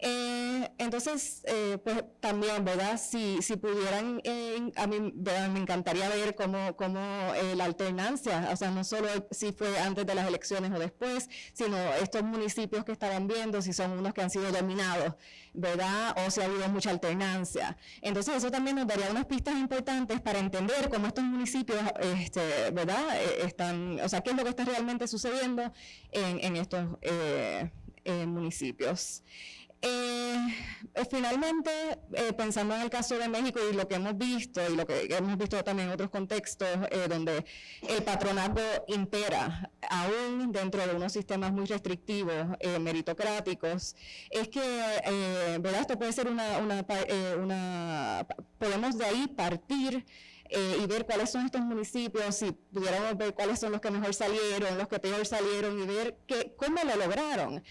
Entonces, pues también, ¿verdad? Si pudieran, a mí ¿verdad? Me encantaría ver cómo la alternancia, o sea, no solo si fue antes de las elecciones o después, sino estos municipios que estaban viendo, si son unos que han sido dominados, ¿verdad? O si ha habido mucha alternancia. Entonces, eso también nos daría unas pistas importantes para entender cómo estos municipios, ¿verdad? Están, o sea, qué es lo que está realmente sucediendo en estos municipios. Finalmente, pensando en el caso de México y lo que hemos visto, y lo que hemos visto también en otros contextos, donde el patronazgo impera, aún dentro de unos sistemas muy restrictivos, meritocráticos, es que, ¿verdad? Esto puede ser podemos de ahí partir y ver cuáles son estos municipios, si pudiéramos ver cuáles son los que mejor salieron, los que peor salieron, y ver cómo lo lograron.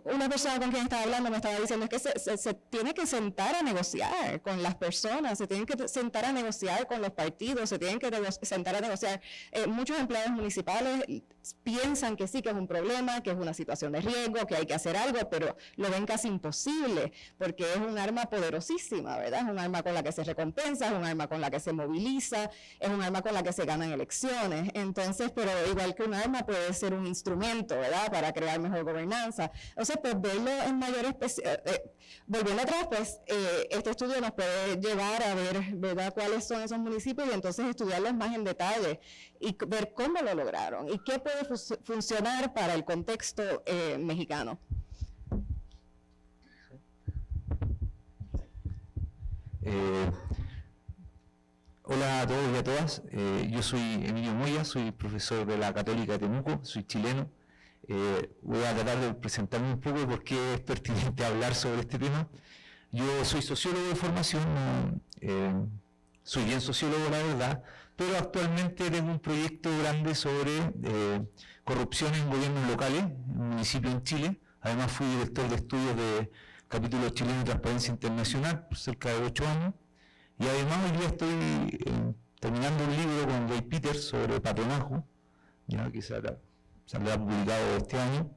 Una persona con quien estaba hablando me estaba diciendo que se tiene que sentar a negociar con las personas, se tienen que sentar a negociar con los partidos, se tienen que sentar a negociar. Muchos empleados municipales piensan que sí, que es un problema, que es una situación de riesgo, que hay que hacer algo, pero lo ven casi imposible, porque es un arma poderosísima, ¿verdad? Es un arma con la que se recompensa, es un arma con la que se moviliza, es un arma con la que se ganan elecciones. Entonces, pero igual que un arma puede ser un instrumento, ¿verdad?, para crear mejor gobernanza. Entonces, pues verlo en mayor volviendo atrás, pues este estudio nos puede llevar a ver, ¿verdad?, cuáles son esos municipios y entonces estudiarlos más en detalle y ver cómo lo lograron y qué puede funcionar para el contexto mexicano. Hola a todos y a todas, yo soy Emilio Moya, soy profesor de la Católica de Temuco, soy chileno. Voy a tratar de presentarme un poco porque es pertinente hablar sobre este tema. Yo soy sociólogo de formación, soy bien sociólogo la verdad, pero actualmente tengo un proyecto grande sobre corrupción en gobiernos locales, en un municipio en Chile. Además fui director de estudios de capítulo chileno de Transparencia Internacional por cerca de 8 años. Y además hoy día estoy terminando un libro con Ray Peters sobre patronazgo, ya que saldrá publicado este año,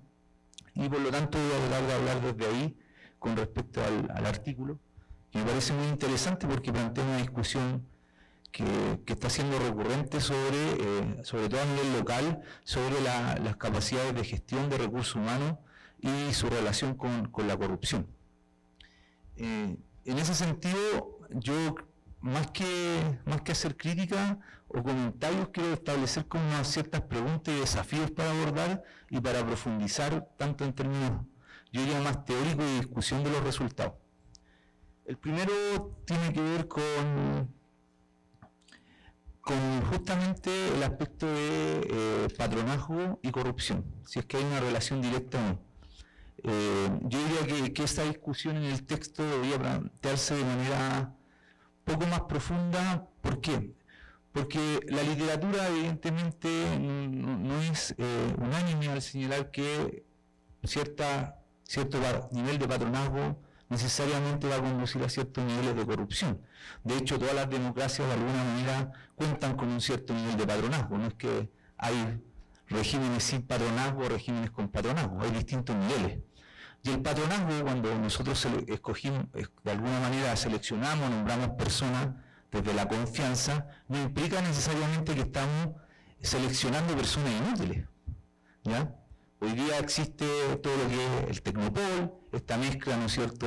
y por lo tanto voy a tratar de hablar desde ahí con respecto al artículo, que me parece muy interesante porque plantea una discusión que está siendo recurrente sobre todo a nivel local, sobre las capacidades de gestión de recursos humanos y su relación con la corrupción. En ese sentido, yo más que hacer crítica o comentarios, quiero establecer como unas ciertas preguntas y desafíos para abordar y para profundizar tanto en términos, yo diría, más teóricos y discusión de los resultados. El primero tiene que ver con justamente el aspecto de patronazgo y corrupción, si es que hay una relación directa o no. Yo diría que esta discusión en el texto debería plantearse de manera poco más profunda. ¿Por qué? Porque la literatura evidentemente no es unánime al señalar que cierto nivel de patronazgo necesariamente va a conducir a ciertos niveles de corrupción. De hecho, todas las democracias de alguna manera cuentan con un cierto nivel de patronazgo. No es que hay regímenes sin patronazgo o regímenes con patronazgo, hay distintos niveles. Y el patronazgo, cuando nosotros escogimos, de alguna manera seleccionamos, nombramos personas desde la confianza, no implica necesariamente que estamos seleccionando personas inútiles, ¿ya? Hoy día existe todo lo que es el tecnopol, esta mezcla, ¿no es cierto?,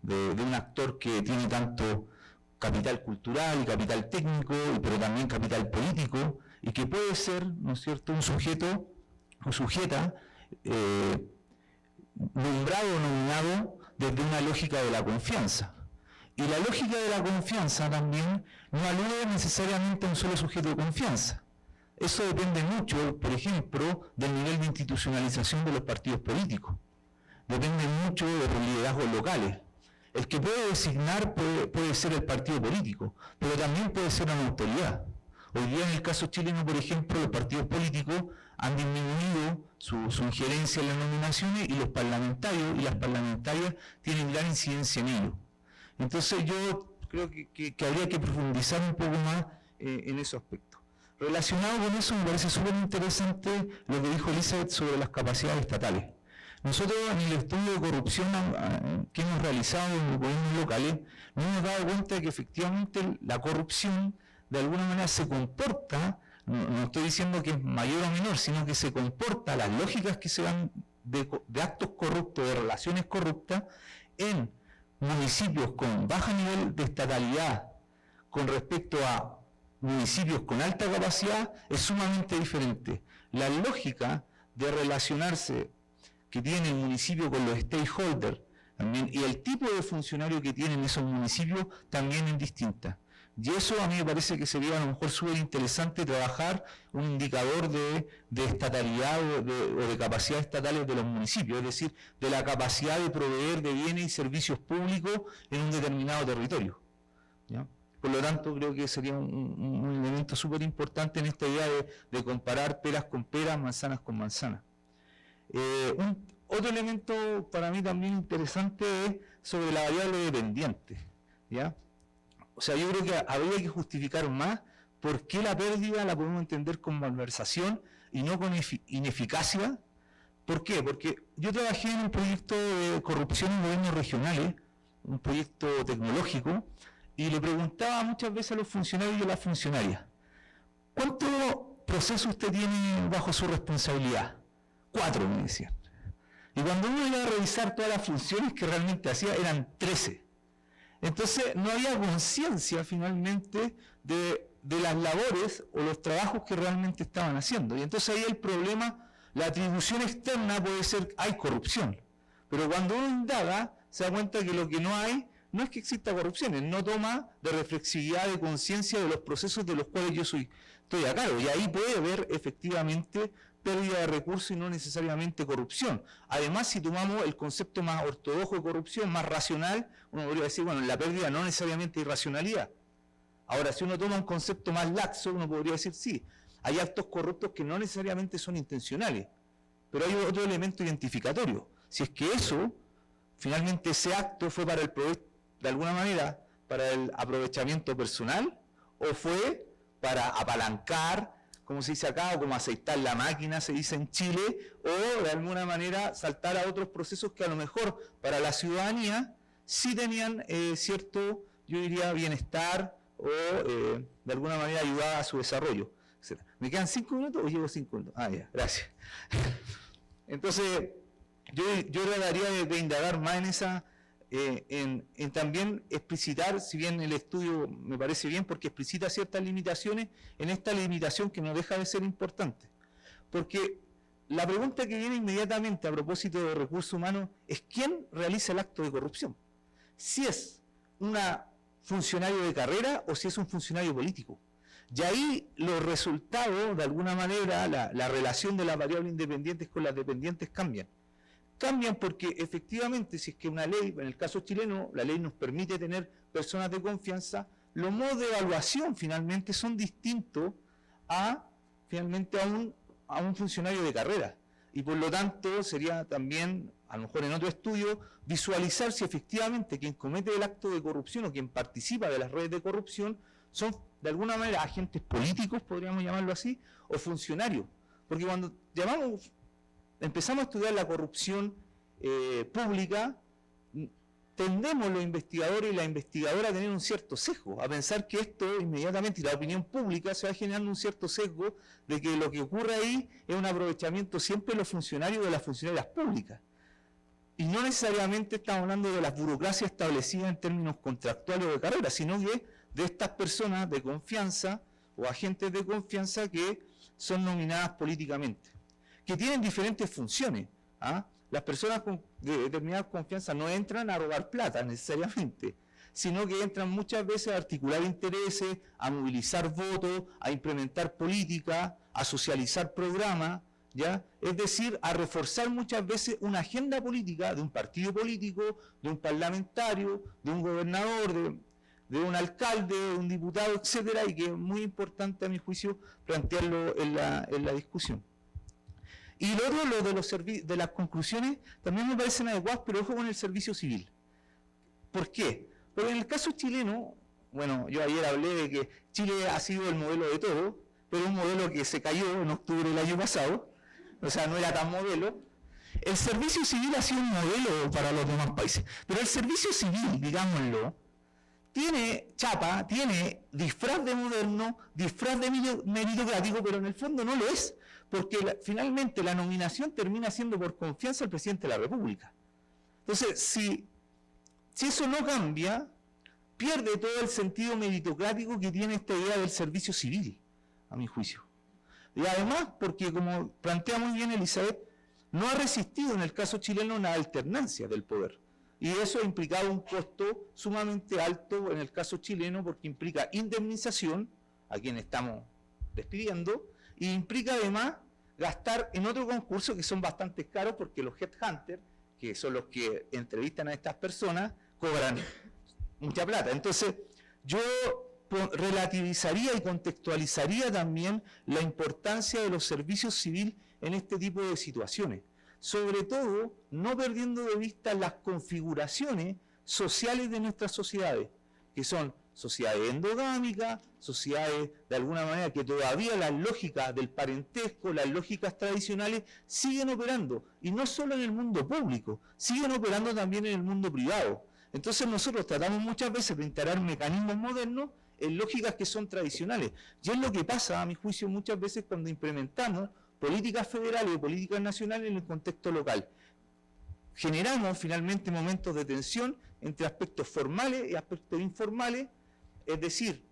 de un actor que tiene tanto capital cultural y capital técnico, pero también capital político, y que puede ser, ¿no es cierto?, un sujeto o sujeta nombrado o nominado desde una lógica de la confianza. Y la lógica de la confianza también no alude necesariamente a un solo sujeto de confianza. Eso depende mucho, por ejemplo, del nivel de institucionalización de los partidos políticos. Depende mucho de los liderazgos locales. El que puede designar puede ser el partido político, pero también puede ser una autoridad. Hoy día en el caso chileno, por ejemplo, los partidos políticos han disminuido su injerencia en las nominaciones y los parlamentarios y las parlamentarias tienen gran incidencia en ello. Entonces yo creo que habría que profundizar un poco más en ese aspecto. Relacionado con eso, me parece súper interesante lo que dijo Elizabeth sobre las capacidades estatales. Nosotros en el estudio de corrupción que hemos realizado en los gobiernos locales, nos hemos dado cuenta de que efectivamente la corrupción de alguna manera se comporta, no estoy diciendo que es mayor o menor, sino que se comporta, las lógicas que se dan de actos corruptos, de relaciones corruptas, en municipios con bajo nivel de estatalidad con respecto a municipios con alta capacidad es sumamente diferente. La lógica de relacionarse que tiene el municipio con los stakeholders también, y el tipo de funcionario que tienen esos municipios también es distinta. Y eso a mí me parece que sería a lo mejor súper interesante trabajar un indicador de estatalidad o de capacidades estatales de los municipios, es decir, de la capacidad de proveer de bienes y servicios públicos en un determinado territorio, ¿ya? Por lo tanto, creo que sería un elemento súper importante en esta idea de comparar peras con peras, manzanas con manzanas. Otro elemento para mí también interesante es sobre la variable dependiente, ¿ya? O sea, yo creo que habría que justificar más por qué la pérdida la podemos entender como malversación y no con ineficacia. ¿Por qué? Porque yo trabajé en un proyecto de corrupción en gobiernos regionales, un proyecto tecnológico, y le preguntaba muchas veces a los funcionarios y a las funcionarias, ¿cuántos procesos usted tiene bajo su responsabilidad? 4, me decían. Y cuando uno iba a revisar todas las funciones que realmente hacía, eran 13. Entonces no había conciencia finalmente de las labores o los trabajos que realmente estaban haciendo. Y entonces ahí el problema, la atribución externa puede ser, hay corrupción. Pero cuando uno indaga, se da cuenta que lo que no hay, no es que exista corrupción, es no toma de reflexividad, de conciencia de los procesos de los cuales yo estoy a cargo. Y ahí puede haber efectivamente pérdida de recursos y no necesariamente corrupción. Además, si tomamos el concepto más ortodoxo de corrupción, más racional, uno podría decir, bueno, en la pérdida no necesariamente irracionalidad. Ahora, si uno toma un concepto más laxo, uno podría decir, sí, hay actos corruptos que no necesariamente son intencionales, pero hay otro elemento identificatorio. Si es que eso, finalmente ese acto fue para el provecho, de alguna manera, para el aprovechamiento personal, o fue para apalancar, como se dice acá, o como aceitar la máquina, se dice en Chile, o de alguna manera saltar a otros procesos que a lo mejor para la ciudadanía sí tenían cierto, yo diría, bienestar o de alguna manera ayudar a su desarrollo. ¿Me quedan 5 minutos o llevo 5 minutos? Ah, ya, gracias. Entonces, yo trataría de indagar más en esa, en también explicitar, si bien el estudio me parece bien porque explicita ciertas limitaciones, en esta limitación que no deja de ser importante. Porque la pregunta que viene inmediatamente a propósito de recursos humanos es ¿quién realiza el acto de corrupción? Si es un funcionario de carrera o si es un funcionario político. Y ahí los resultados, de alguna manera, la relación de las variables independientes con las dependientes cambian. Cambian porque efectivamente, si es que una ley, en el caso chileno, la ley nos permite tener personas de confianza, los modos de evaluación finalmente son distintos finalmente a un funcionario de carrera. Y por lo tanto sería también, a lo mejor en otro estudio, visualizar si efectivamente quien comete el acto de corrupción o quien participa de las redes de corrupción son de alguna manera agentes políticos, podríamos llamarlo así, o funcionarios. Porque cuando empezamos a estudiar la corrupción pública, tendemos los investigadores y la investigadora a tener un cierto sesgo, a pensar que esto inmediatamente, y la opinión pública se va generando un cierto sesgo de que lo que ocurre ahí es un aprovechamiento siempre de los funcionarios de las funcionarias públicas. Y no necesariamente estamos hablando de las burocracias establecidas en términos contractuales o de carrera, sino que de estas personas de confianza o agentes de confianza que son nominadas políticamente, que tienen diferentes funciones. Las personas de determinada confianza no entran a robar plata necesariamente, sino que entran muchas veces a articular intereses, a movilizar votos, a implementar política, a socializar programas, ¿ya? Es decir, a reforzar muchas veces una agenda política de un partido político, de un parlamentario, de un gobernador, de un alcalde, de un diputado, etcétera, y que es muy importante a mi juicio plantearlo en la discusión. Y lo otro, lo de las conclusiones, también me parecen adecuadas, pero ojo con el servicio civil. ¿Por qué? Porque en el caso chileno, bueno, yo ayer hablé de que Chile ha sido el modelo de todo, pero un modelo que se cayó en octubre del año pasado, o sea, no era tan modelo, El servicio civil ha sido un modelo para los demás países, pero el servicio civil, digámoslo, tiene chapa, tiene disfraz de moderno, disfraz de meritocrático, pero en el fondo no lo es, porque finalmente la nominación termina siendo por confianza del presidente de la República. Entonces, si eso no cambia, pierde todo el sentido meritocrático que tiene esta idea del servicio civil, a mi juicio. Y además, porque como plantea muy bien Elizabeth, no ha resistido en el caso chileno una alternancia del poder. Y eso ha implicado un costo sumamente alto en el caso chileno, porque implica indemnización a quien estamos despidiendo, y implica además gastar en otro concurso que son bastante caros, porque los headhunters, que son los que entrevistan a estas personas, cobran mucha plata. Entonces, yo relativizaría y contextualizaría también la importancia de los servicios civiles en este tipo de situaciones. Sobre todo, no perdiendo de vista las configuraciones sociales de nuestras sociedades, que son sociedades endogámicas, sociedades de alguna manera que todavía las lógicas del parentesco, las lógicas tradicionales siguen operando, y no solo en el mundo público, siguen operando también en el mundo privado. Entonces nosotros tratamos muchas veces de instalar mecanismos modernos en lógicas que son tradicionales, y es lo que pasa, a mi juicio, muchas veces cuando implementamos políticas federales y políticas nacionales en el contexto local. Generamos finalmente momentos de tensión entre aspectos formales y aspectos informales, es decir,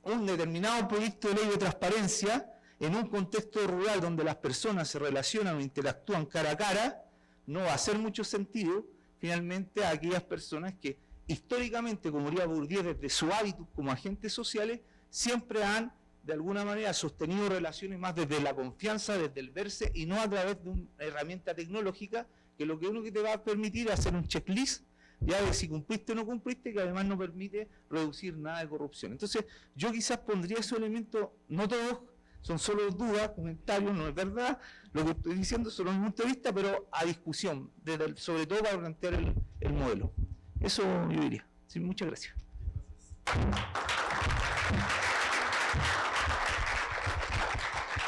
un determinado proyecto de ley de transparencia en un contexto rural donde las personas se relacionan o interactúan cara a cara, no va a hacer mucho sentido finalmente a aquellas personas que históricamente, como diría Bourdieu, desde su hábito como agentes sociales, siempre han de alguna manera sostenido relaciones más desde la confianza, desde el verse, y no a través de una herramienta tecnológica que lo que uno que te va a permitir es hacer un checklist ya de si cumpliste o no cumpliste, que además no permite reducir nada de corrupción. Entonces, yo quizás pondría esos elementos, no todos, son solo dudas, comentarios, no es verdad, lo que estoy diciendo es solo mi punto de vista, pero a discusión, sobre todo para plantear el modelo. Eso yo diría. Sí, muchas gracias.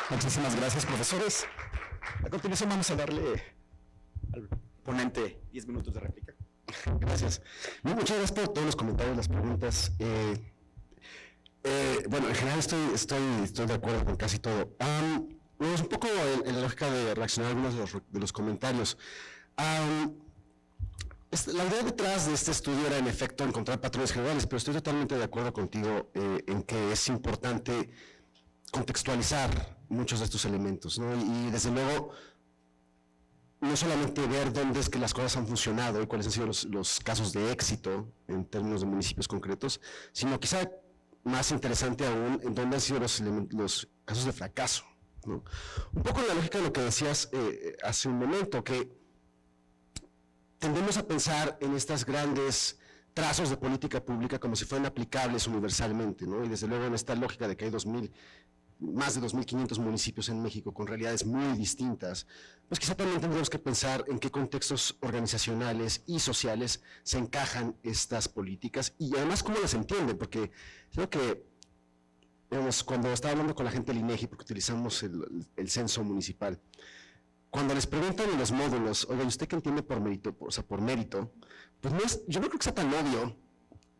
Muchísimas gracias, profesores. A continuación vamos a darle al ponente 10 minutos de réplica. Gracias. Muchas gracias por todos los comentarios, las preguntas. Bueno, en general estoy de acuerdo con casi todo. Es un poco en la lógica de reaccionar a algunos de los comentarios. La idea detrás de este estudio era, en efecto, encontrar patrones generales, pero estoy totalmente de acuerdo contigo en que es importante contextualizar muchos de estos elementos, ¿no? Y desde luego, no solamente ver dónde es que las cosas han funcionado y cuáles han sido los casos de éxito en términos de municipios concretos, sino quizá más interesante aún en dónde han sido los casos de fracaso, ¿no? Un poco en la lógica de lo que decías hace un momento, que tendemos a pensar en estas grandes trazos de política pública como si fueran aplicables universalmente, ¿no? Y desde luego en esta lógica de que hay más de 2.500 municipios en México con realidades muy distintas, pues quizá también tendremos que pensar en qué contextos organizacionales y sociales se encajan estas políticas y además cómo las entienden, porque creo que, digamos, cuando estaba hablando con la gente del INEGI, porque utilizamos el censo municipal, cuando les preguntan en los módulos, oiga, ¿usted qué entiende por mérito? O sea, por mérito, pues no es, yo no creo que sea tan obvio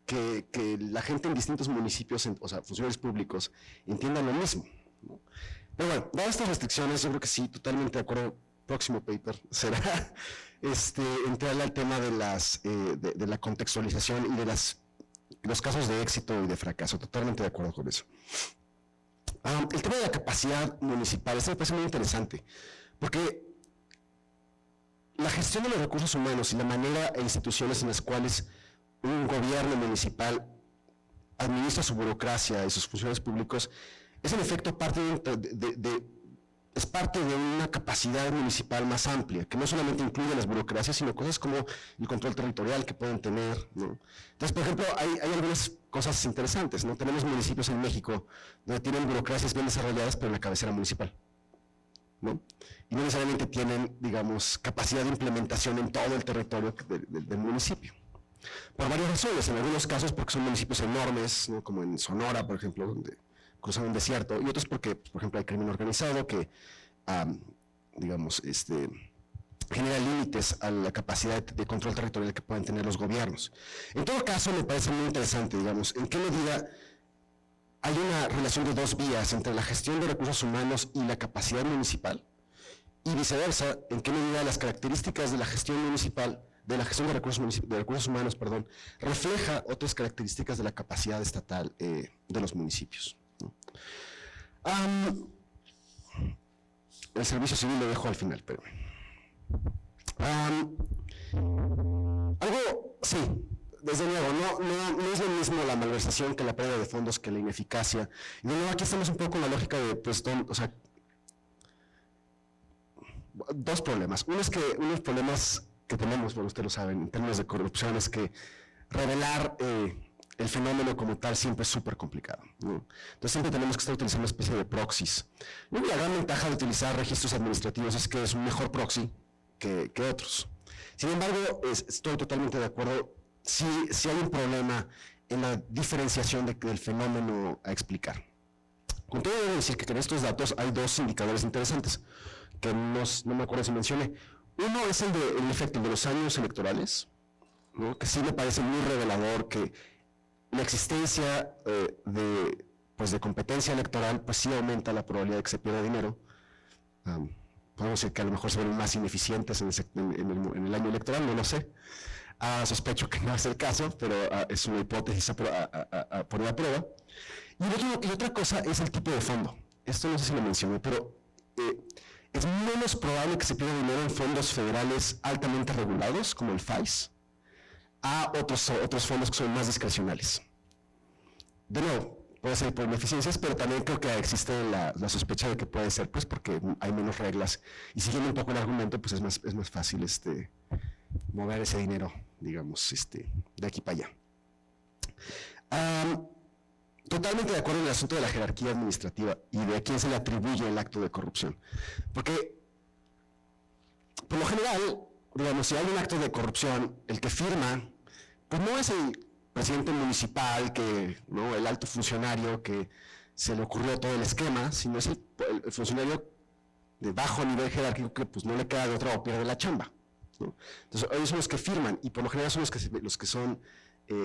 que la gente en distintos municipios, o sea, funcionarios públicos, entiendan lo mismo, ¿no? Pero bueno, dadas estas restricciones, yo creo que sí, totalmente de acuerdo, próximo paper será entrarle al tema de la contextualización y de los casos de éxito y de fracaso, totalmente de acuerdo con eso. El tema de la capacidad municipal, esto me parece muy interesante, porque la gestión de los recursos humanos y la manera e instituciones en las cuales un gobierno municipal administra su burocracia y sus funcionarios públicos es en efecto parte de una capacidad municipal más amplia, que no solamente incluye las burocracias, sino cosas como el control territorial que pueden tener, ¿no? Entonces, por ejemplo, hay algunas cosas interesantes, ¿no? Tenemos municipios en México donde tienen burocracias bien desarrolladas, pero en la cabecera municipal, ¿no? Y no necesariamente tienen, digamos, capacidad de implementación en todo el territorio del municipio. Por varias razones, en algunos casos porque son municipios enormes, ¿no? Como en Sonora, por ejemplo, donde cruzan un desierto, y otros porque, por ejemplo, hay crimen organizado que, digamos, genera límites a la capacidad de control territorial que pueden tener los gobiernos. En todo caso, me parece muy interesante, digamos, en qué medida hay una relación de dos vías entre la gestión de recursos humanos y la capacidad municipal, y viceversa, en qué medida las características de la gestión municipal, de la gestión de recursos humanos, refleja otras características de la capacidad estatal de los municipios, ¿no? El servicio civil lo dejo al final, pero sí, desde luego, no es lo mismo la malversación que la pérdida de fondos, que la ineficacia. Y de nuevo, aquí estamos un poco en la lógica de, pues, dos problemas. Uno es que unos problemas que tenemos, bueno, ustedes lo saben, en términos de corrupción, es que revelar el fenómeno como tal siempre es súper complicado, ¿no? Entonces siempre tenemos que estar utilizando una especie de proxies. Y la gran ventaja de utilizar registros administrativos es que es un mejor proxy que otros. Sin embargo, estoy totalmente de acuerdo, si hay un problema en la diferenciación del fenómeno a explicar. Con todo, debo decir que en estos datos hay dos indicadores interesantes, que no me acuerdo si mencioné. Uno es el efecto de los años electorales, ¿no? Que sí me parece muy revelador que la existencia de competencia electoral, pues sí aumenta la probabilidad de que se pierda dinero. Podemos decir que a lo mejor se ven más ineficientes en el año electoral, no lo sé. Sospecho que no es el caso, pero es una hipótesis a poner a prueba. Y otra cosa es el tipo de fondo. Esto no sé si lo mencioné, pero es menos probable que se pierda dinero en fondos federales altamente regulados, como el FAIS, a otros fondos que son más discrecionales. De nuevo, puede ser por ineficiencias, pero también creo que existe la sospecha de que puede ser pues porque hay menos reglas, y siguiendo un poco el argumento, pues es más fácil mover ese dinero, digamos, de aquí para allá. Totalmente de acuerdo en el asunto de la jerarquía administrativa y de a quién se le atribuye el acto de corrupción, porque por lo general, digamos, si hay un acto de corrupción, el que firma, pues no es el presidente municipal, ¿no? El alto funcionario que se le ocurrió todo el esquema, sino es el funcionario de bajo nivel jerárquico que pues no le queda de otra o pierde la chamba, ¿no? Entonces ellos son los que firman, y por lo general son los que son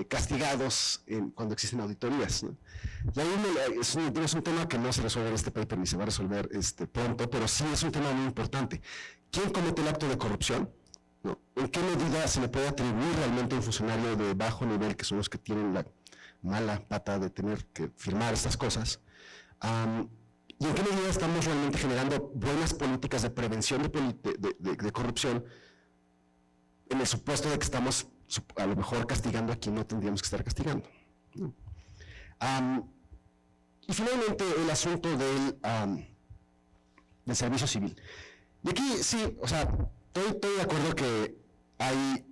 castigados cuando existen auditorías, ¿no? Y ahí es un tema que no se resuelve en este paper ni se va a resolver pronto, pero sí es un tema muy importante. ¿Quién comete el acto de corrupción? ¿No? ¿En qué medida se le puede atribuir realmente a un funcionario de bajo nivel, que son los que tienen la mala pata de tener que firmar estas cosas? ¿Y en qué medida estamos realmente generando buenas políticas de prevención de corrupción, en el supuesto de que estamos a lo mejor castigando a quien no tendríamos que estar castigando, ¿no? Y finalmente el asunto del servicio civil. Y aquí sí, o sea, estoy de acuerdo que hay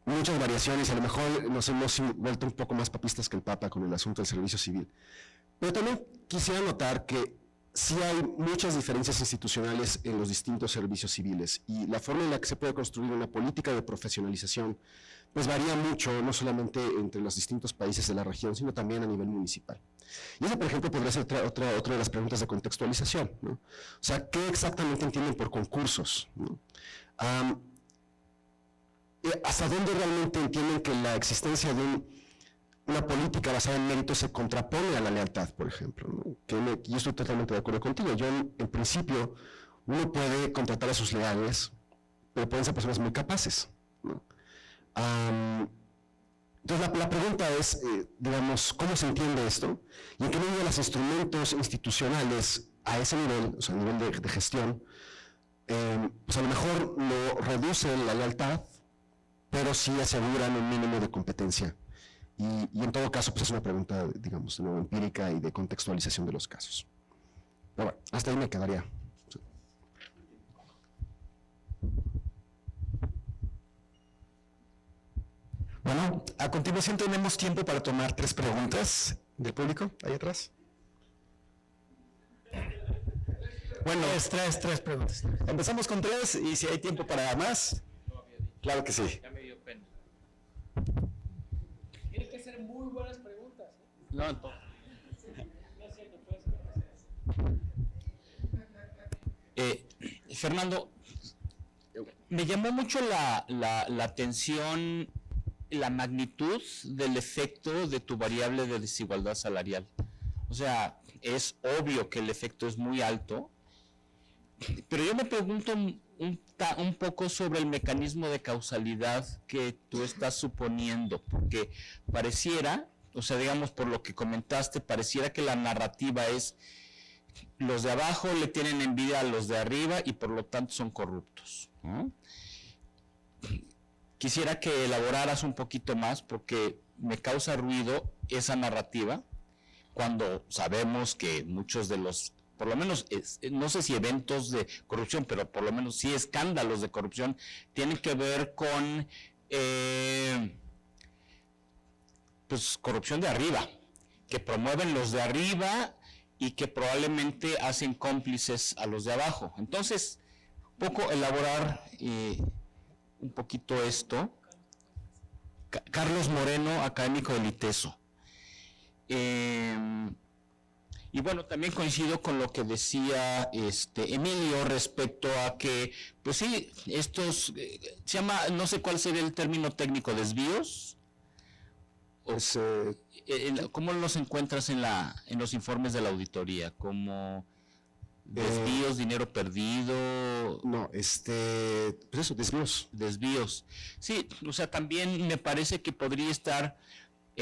muchas variaciones, a lo mejor nos hemos vuelto un poco más papistas que el Papa con el asunto del servicio civil. Pero también quisiera notar que sí hay muchas diferencias institucionales en los distintos servicios civiles, y la forma en la que se puede construir una política de profesionalización pues varía mucho, no solamente entre los distintos países de la región, sino también a nivel municipal. Y eso, por ejemplo, podría ser otra de las preguntas de contextualización, ¿no? O sea, ¿qué exactamente entienden por concursos, ¿no? ¿Hasta dónde realmente entienden que la existencia de una política basada en méritos se contrapone a la lealtad, por ejemplo, ¿no? Yo estoy totalmente de acuerdo contigo. Yo, en principio, uno puede contratar a sus leales, pero pueden ser personas muy capaces, ¿no? Entonces, la pregunta es, digamos, ¿cómo se entiende esto? Y en qué medida los instrumentos institucionales a ese nivel, o sea, a nivel de gestión, pues a lo mejor no reducen la lealtad, pero sí aseguran un mínimo de competencia. Y en todo caso, pues es una pregunta, digamos, de nuevo, empírica y de contextualización de los casos. Pero bueno, hasta ahí me quedaría. Bueno, a continuación tenemos tiempo para tomar 3 preguntas del público, ahí atrás. Bueno, tres preguntas. Empezamos con 3 y si hay tiempo para más, claro que sí. Ya me dio pena. Tienen que ser muy buenas preguntas, ¿eh? No, entonces. No es cierto, puede ser. Fernando, Me llamó mucho la atención la magnitud del efecto de tu variable de desigualdad salarial. O sea, es obvio que el efecto es muy alto, pero yo me pregunto un poco sobre el mecanismo de causalidad que tú estás suponiendo, porque pareciera, o sea, digamos por lo que comentaste, pareciera que la narrativa es los de abajo le tienen envidia a los de arriba y por lo tanto son corruptos, ¿no? Quisiera que elaboraras un poquito más porque me causa ruido esa narrativa cuando sabemos que muchos de los, por lo menos, no sé si eventos de corrupción, pero por lo menos sí escándalos de corrupción tienen que ver con pues corrupción de arriba, que promueven los de arriba y que probablemente hacen cómplices a los de abajo. Entonces, poco elaborar un poquito esto. Carlos Moreno, académico del ITESO. Y bueno, también coincido con lo que decía Emilio respecto a que, pues sí, estos, se llama, no sé cuál sería el término técnico, desvíos. Pues, ¿Cómo los encuentras en los informes de la auditoría? ¿Como desvíos, dinero perdido? No, pues eso, desvíos. Desvíos. Sí, o sea, también me parece que podría estar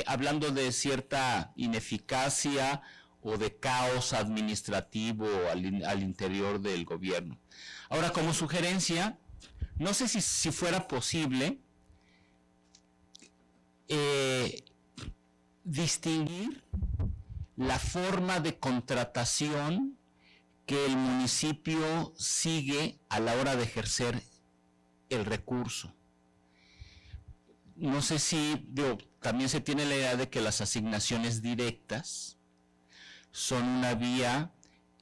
hablando de cierta ineficacia o de caos administrativo al interior del gobierno. Ahora, como sugerencia, no sé si fuera posible distinguir la forma de contratación que el municipio sigue a la hora de ejercer el recurso. No sé si, también se tiene la idea de que las asignaciones directas son una vía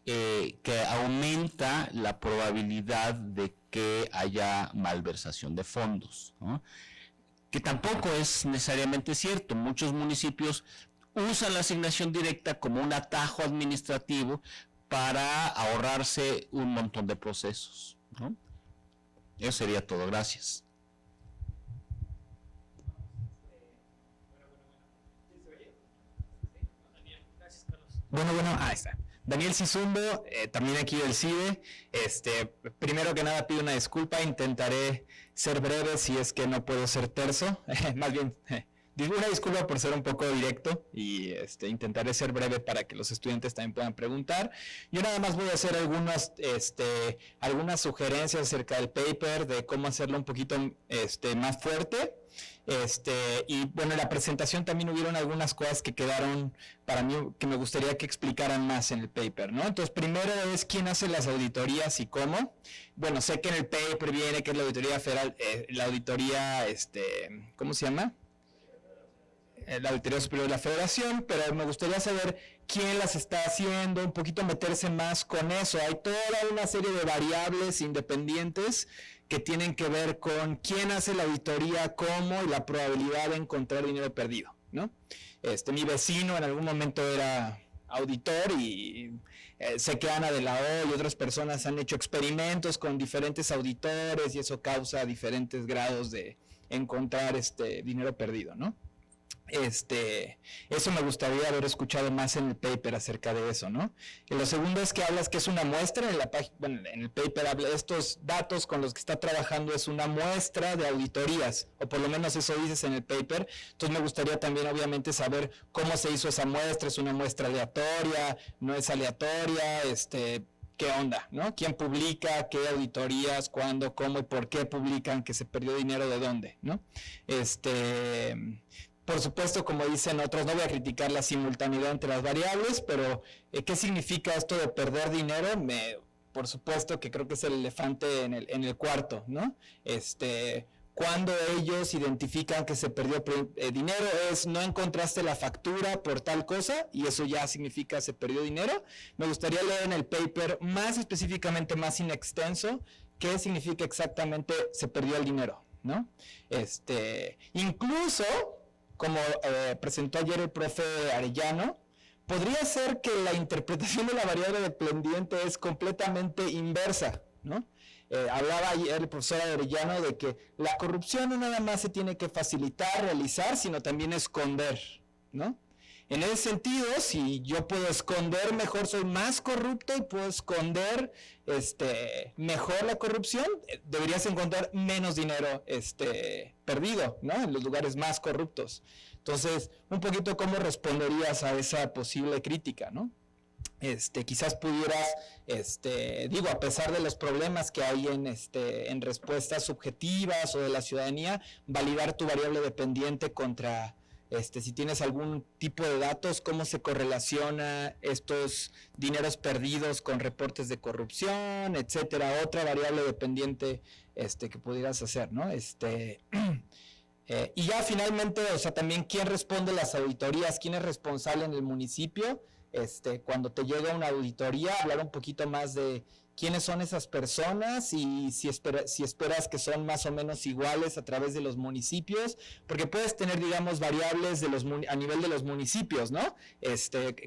que aumenta la probabilidad de que haya malversación de fondos, ¿no? Que tampoco es necesariamente cierto. Muchos municipios usan la asignación directa como un atajo administrativo para ahorrarse un montón de procesos, ¿no? Eso sería todo. Gracias. Bueno, ahí está. Daniel Sizumbo, también aquí del CIDE. Primero que nada pido una disculpa, intentaré ser breve si es que no puedo ser terso. Más bien, una disculpa por ser un poco directo y intentaré ser breve para que los estudiantes también puedan preguntar. Yo nada más voy a hacer algunas sugerencias acerca del paper, de cómo hacerlo un poquito más fuerte. Y bueno, en la presentación también hubieron algunas cosas que quedaron para mí que me gustaría que explicaran más en el paper, ¿no? Entonces, primero es quién hace las auditorías y cómo. Bueno, sé que en el paper viene que es la auditoría federal, la auditoría, ¿cómo se llama? La Auditoría Superior de la Federación, pero me gustaría saber quién las está haciendo, un poquito meterse más con eso. Hay toda una serie de variables independientes que tienen que ver con quién hace la auditoría, cómo y la probabilidad de encontrar dinero perdido, ¿no? Mi vecino en algún momento era auditor y sé que Ana de la O y otras personas han hecho experimentos con diferentes auditores y eso causa diferentes grados de encontrar dinero perdido, ¿no? Eso me gustaría haber escuchado más en el paper acerca de eso, ¿no? Y lo segundo es que hablas que es una muestra, en la página, bueno, en el paper habla, estos datos con los que está trabajando es una muestra de auditorías, o por lo menos eso dices en el paper. Entonces me gustaría también obviamente saber cómo se hizo esa muestra, es una muestra aleatoria, no es aleatoria, ¿qué onda, no? ¿Quién publica? ¿Qué auditorías? ¿Cuándo? ¿Cómo? ¿Y por qué publican que se perdió dinero? ¿De dónde? ¿No? Por supuesto, como dicen otros, no voy a criticar la simultaneidad entre las variables, pero ¿qué significa esto de perder dinero? Por supuesto que creo que es el elefante en el cuarto, ¿no? Cuando ellos identifican que se perdió dinero es no encontraste la factura por tal cosa y eso ya significa se perdió dinero. Me gustaría leer en el paper más específicamente, más in extenso, qué significa exactamente se perdió el dinero, ¿no? Incluso, como presentó ayer el profe Arellano, podría ser que la interpretación de la variable dependiente es completamente inversa, ¿no? Hablaba ayer el profesor Arellano de que la corrupción no nada más se tiene que facilitar, realizar, sino también esconder, ¿no? En ese sentido, si yo puedo esconder mejor, soy más corrupto y puedo esconder mejor la corrupción, deberías encontrar menos dinero perdido, ¿no? En los lugares más corruptos. Entonces, un poquito cómo responderías a esa posible crítica, ¿no? Quizás pudieras, a pesar de los problemas que hay en respuestas subjetivas o de la ciudadanía, validar tu variable dependiente contra, si tienes algún tipo de datos, cómo se correlaciona estos dineros perdidos con reportes de corrupción, etcétera, otra variable dependiente, que pudieras hacer, ¿no? Y ya finalmente, o sea, también quién responde las auditorías, quién es responsable en el municipio. Cuando te llega una auditoría, hablar un poquito más de quiénes son esas personas y si esperas que son más o menos iguales a través de los municipios, porque puedes tener, digamos, variables a nivel de los municipios, ¿no?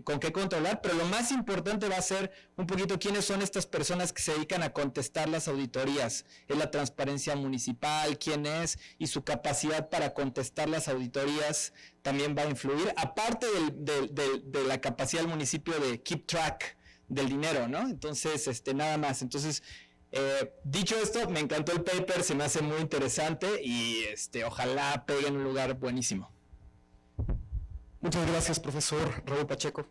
Con qué controlar, pero lo más importante va a ser un poquito quiénes son estas personas que se dedican a contestar las auditorías. Es la transparencia municipal, quién es, y su capacidad para contestar las auditorías también va a influir, aparte de la capacidad del municipio de keep track del dinero, ¿no? Entonces, nada más. Entonces, dicho esto, me encantó el paper, se me hace muy interesante y ojalá pegue en un lugar buenísimo. Muchas gracias, profesor Raúl Pacheco.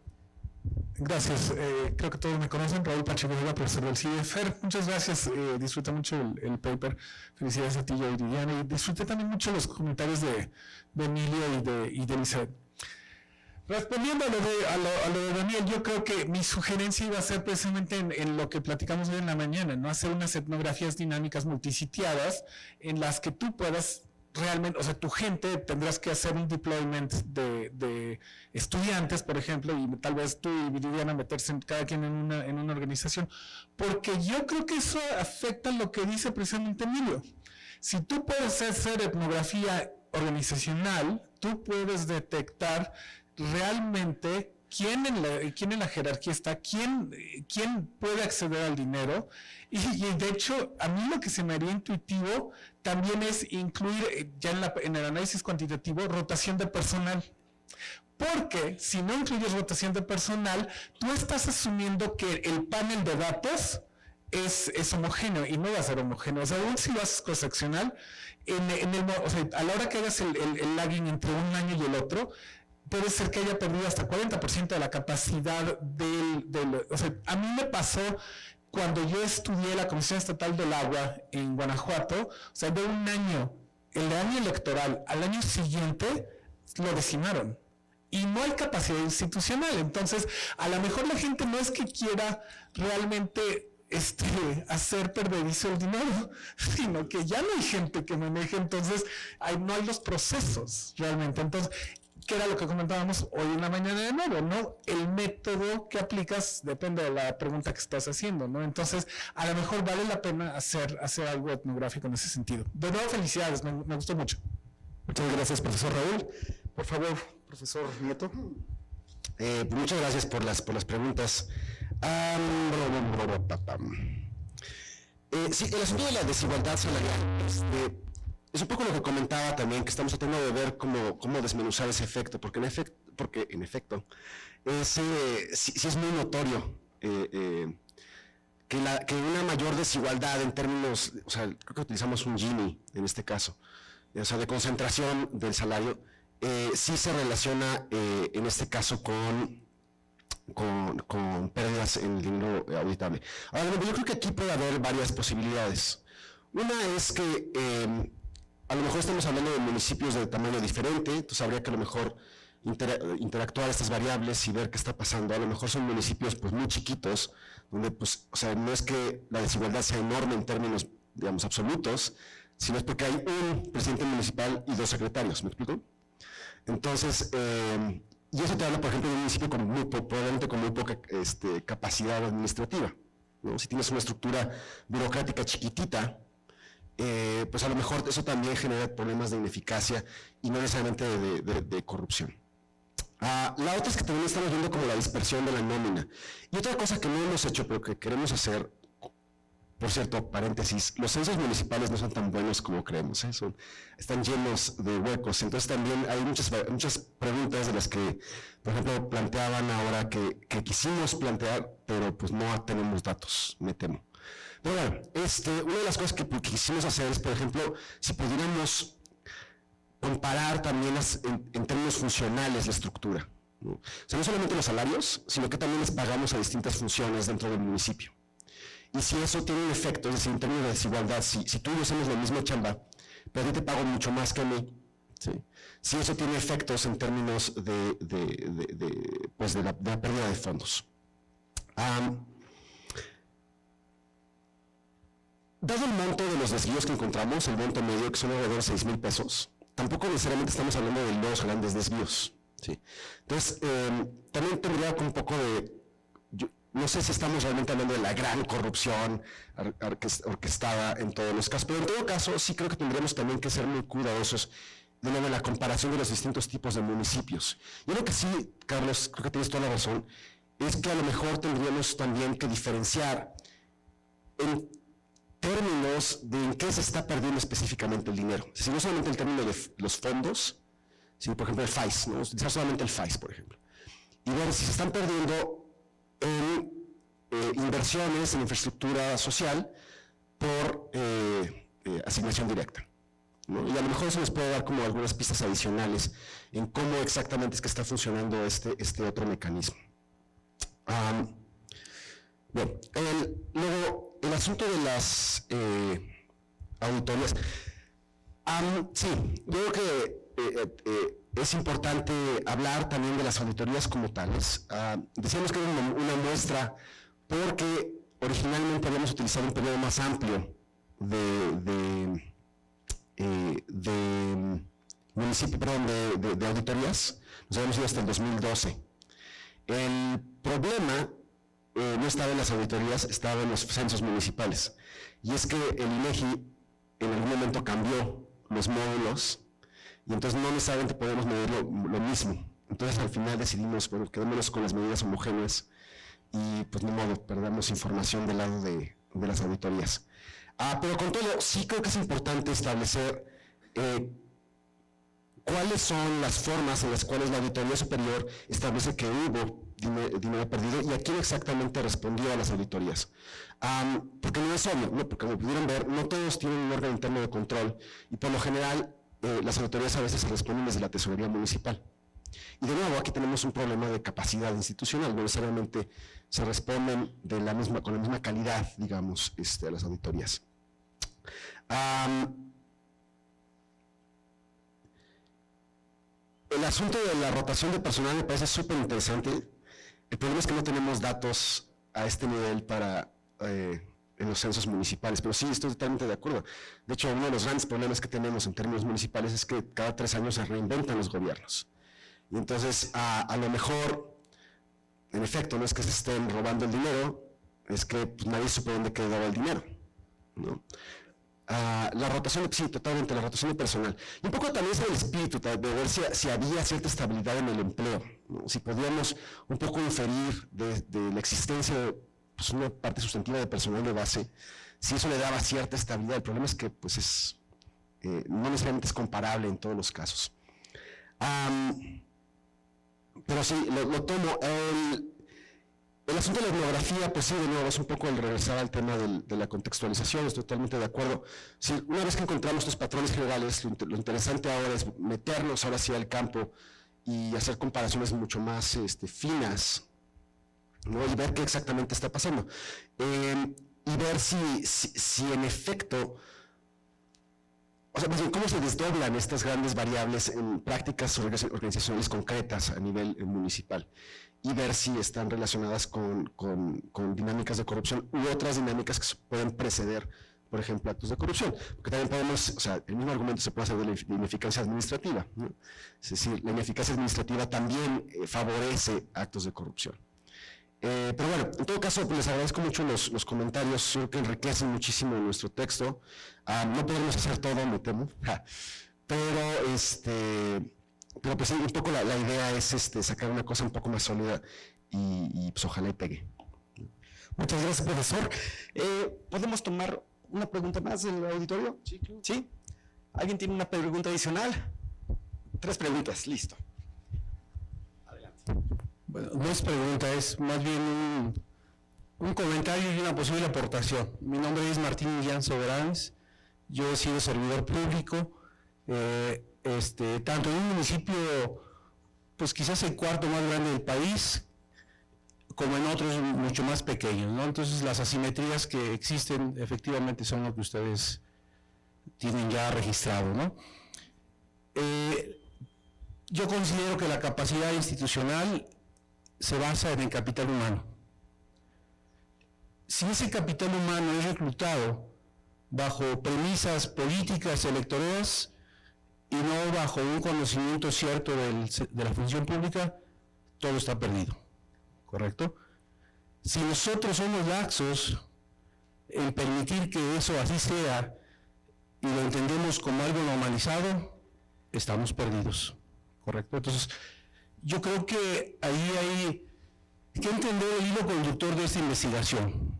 Gracias, creo que todos me conocen, Raúl Pacheco, profesor del CIDE. Fer, muchas gracias, disfruté mucho el paper, felicidades a ti y a Iridiana, y disfruté también mucho los comentarios de Emilio y de Elizabeth. Respondiendo a lo de Daniel, yo creo que mi sugerencia iba a ser precisamente en lo que platicamos hoy en la mañana, ¿no? Hacer unas etnografías dinámicas multisitiadas en las que tú puedas realmente, o sea, tu gente tendrás que hacer un deployment de estudiantes, por ejemplo, y tal vez tú y Viridiana meterse cada quien en una organización, porque yo creo que eso afecta lo que dice precisamente Emilio. Si tú puedes hacer etnografía organizacional, tú puedes detectar realmente quién en la jerarquía está, quién puede acceder al dinero, y de hecho a mí lo que se me haría intuitivo también es incluir ya en el análisis cuantitativo rotación de personal, porque si no incluyes rotación de personal, tú estás asumiendo que el panel de datos es homogéneo, y no va a ser homogéneo. O sea, aún si lo haces cross-seccional, o sea, a la hora que hagas el lagging entre un año y el otro, puede ser que haya perdido hasta 40% de la capacidad o sea, a mí me pasó cuando yo estudié la Comisión Estatal del Agua en Guanajuato, o sea, de un año, el año electoral al año siguiente, lo decimaron. Y no hay capacidad institucional. Entonces, a lo mejor la gente no es que quiera realmente hacer perdedizo el dinero, sino que ya no hay gente que maneje, entonces no hay los procesos realmente. Entonces, que era lo que comentábamos hoy en la mañana de nuevo, ¿no? El método que aplicas depende de la pregunta que estás haciendo, ¿no? Entonces, a lo mejor vale la pena hacer algo etnográfico en ese sentido. De nuevo, felicidades, me gustó mucho. Muchas gracias, profesor Raúl. Por favor, profesor Nieto. Muchas gracias por las preguntas. Sí, el asunto de la desigualdad salarial, es un poco lo que comentaba también, que estamos tratando de ver cómo desmenuzar ese efecto, porque en efecto sí es muy notorio que una mayor desigualdad en términos, o sea, creo que utilizamos un Gini en este caso, o sea, de concentración del salario, sí se relaciona en este caso con pérdidas en el dinero auditable. Ahora, yo creo que aquí puede haber varias posibilidades. Una es que a lo mejor estamos hablando de municipios de tamaño diferente, entonces habría que a lo mejor interactuar estas variables y ver qué está pasando. A lo mejor son municipios pues muy chiquitos, donde pues, o sea, no es que la desigualdad sea enorme en términos, digamos, absolutos, sino es porque hay un presidente municipal y 2 secretarios, ¿me explico? Entonces, y eso te habla, por ejemplo, de un municipio probablemente con muy poca capacidad administrativa, ¿no? Si tienes una estructura burocrática chiquitita, pues a lo mejor eso también genera problemas de ineficacia y no necesariamente de corrupción. La otra es que también estamos viendo como la dispersión de la nómina. Y otra cosa que no hemos hecho, pero que queremos hacer, Por cierto, paréntesis, los censos municipales no son tan buenos como creemos, ¿eh? Están llenos de huecos, entonces también hay muchas preguntas de las que, por ejemplo, planteaban ahora que quisimos plantear, pero pues no tenemos datos, me temo. Pero bueno, una de las cosas que quisimos hacer es, por ejemplo, si pudiéramos comparar también en términos funcionales la estructura, ¿no? O sea, no solamente los salarios, sino que también les pagamos a distintas funciones dentro del municipio. Y si eso tiene un efecto, es decir, en términos de desigualdad, si tú y yo hacemos la misma chamba, pero a ti te pago mucho más que a mí, ¿sí? Si eso tiene efectos en términos de la pérdida de fondos. Dado el monto de los desvíos que encontramos, el monto medio, que son alrededor de 6,000 pesos, tampoco necesariamente estamos hablando de los grandes desvíos, ¿sí? Entonces, también tendría un poco de... No sé si estamos realmente hablando de la gran corrupción orquestada en todos los casos, pero en todo caso sí creo que tendríamos también que ser muy cuidadosos de nuevo en la comparación de los distintos tipos de municipios. Yo creo que sí, Carlos, creo que tienes toda la razón, es que a lo mejor tendríamos también que diferenciar en términos de en qué se está perdiendo específicamente el dinero. Es decir, no solamente el término de los fondos, sino por ejemplo el FAIS, ¿no? Utilizar solamente el FAIS, por ejemplo. Y ver si se están perdiendo en inversiones en infraestructura social por asignación directa, ¿no? Y a lo mejor eso nos puede dar como algunas pistas adicionales en cómo exactamente es que está funcionando este otro mecanismo. Bueno, luego el asunto de las auditorías. Sí, yo creo que es importante hablar también de las auditorías como tales. Decíamos que era una muestra porque originalmente habíamos utilizado un periodo más amplio de auditorías. Nos habíamos ido hasta el 2012. El problema no estaba en las auditorías, estaba en los censos municipales. Y es que el INEGI en algún momento cambió los módulos y entonces no necesariamente podemos medir lo mismo. Entonces al final decidimos, bueno, quedémonos con las medidas homogéneas y pues ni modo, perdamos información del lado de las auditorías. Pero con todo, sí creo que es importante establecer cuáles son las formas en las cuales la auditoría superior establece que hubo dinero perdido y a quién exactamente respondió a las auditorías. Porque no es obvio, ¿no? Porque como pudieron ver, no todos tienen un órgano interno de control y por lo general las auditorías a veces se responden desde la tesorería municipal. Y de nuevo, aquí tenemos un problema de capacidad institucional, no necesariamente se responden con la misma calidad, digamos, a las auditorías. El asunto de la rotación de personal me parece súper interesante. El problema es que no tenemos datos a este nivel en los censos municipales, pero sí, estoy totalmente de acuerdo. De hecho, uno de los grandes problemas que tenemos en términos municipales es que cada 3 años se reinventan los gobiernos. Y entonces, a lo mejor, en efecto, no es que se estén robando el dinero, es que pues, nadie supo dónde quedaba el dinero, ¿no? La rotación, sí, totalmente, la rotación de personal. Y un poco también es el espíritu, de ver si había cierta estabilidad en el empleo, ¿no? Si podíamos un poco inferir de la existencia de pues, una parte sustantiva de personal de base, si eso le daba cierta estabilidad. El problema es que pues no necesariamente es comparable en todos los casos. Pero sí, lo tomo. El asunto de la etnografía, pues sí, de nuevo, es un poco el regresar al tema de la contextualización, estoy totalmente de acuerdo. Sí, una vez que encontramos estos patrones generales, lo interesante ahora es meternos ahora sí al campo y hacer comparaciones mucho más finas, ¿no? Y ver qué exactamente está pasando. Y ver si en efecto, o sea, más bien, cómo se desdoblan estas grandes variables en prácticas organizacionales concretas a nivel municipal y ver si están relacionadas con dinámicas de corrupción u otras dinámicas que pueden preceder, por ejemplo, actos de corrupción. Porque también podemos, o sea, el mismo argumento se puede hacer de la ineficacia administrativa, ¿no? Es decir, la ineficacia administrativa también favorece actos de corrupción. Pero bueno, en todo caso, pues les agradezco mucho los comentarios, creo que enriquecen muchísimo nuestro texto. No podemos hacer todo, me temo, pero pues sí, un poco la idea es sacar una cosa un poco más sólida y pues ojalá y pegue. Muchas gracias, profesor. ¿Podemos tomar una pregunta más del auditorio? Sí, claro. ¿Sí? ¿Alguien tiene una pregunta adicional? 3 preguntas, listo. Bueno, no es pregunta, es más bien un comentario y una posible aportación. Mi nombre es Martín Millán Soberanes, yo he sido servidor público, tanto en un municipio, pues quizás el 4º más grande del país, como en otros mucho más pequeños, ¿no? Entonces las asimetrías que existen efectivamente son lo que ustedes tienen ya registrado, ¿no? Yo considero que la capacidad institucional se basa en el capital humano. Si ese capital humano es reclutado bajo premisas políticas electoreras y no bajo un conocimiento cierto de la función pública, todo está perdido, ¿correcto? Si nosotros somos laxos en permitir que eso así sea y lo entendemos como algo normalizado, estamos perdidos, ¿correcto? Entonces, yo creo que ahí hay que entender el hilo conductor de esta investigación.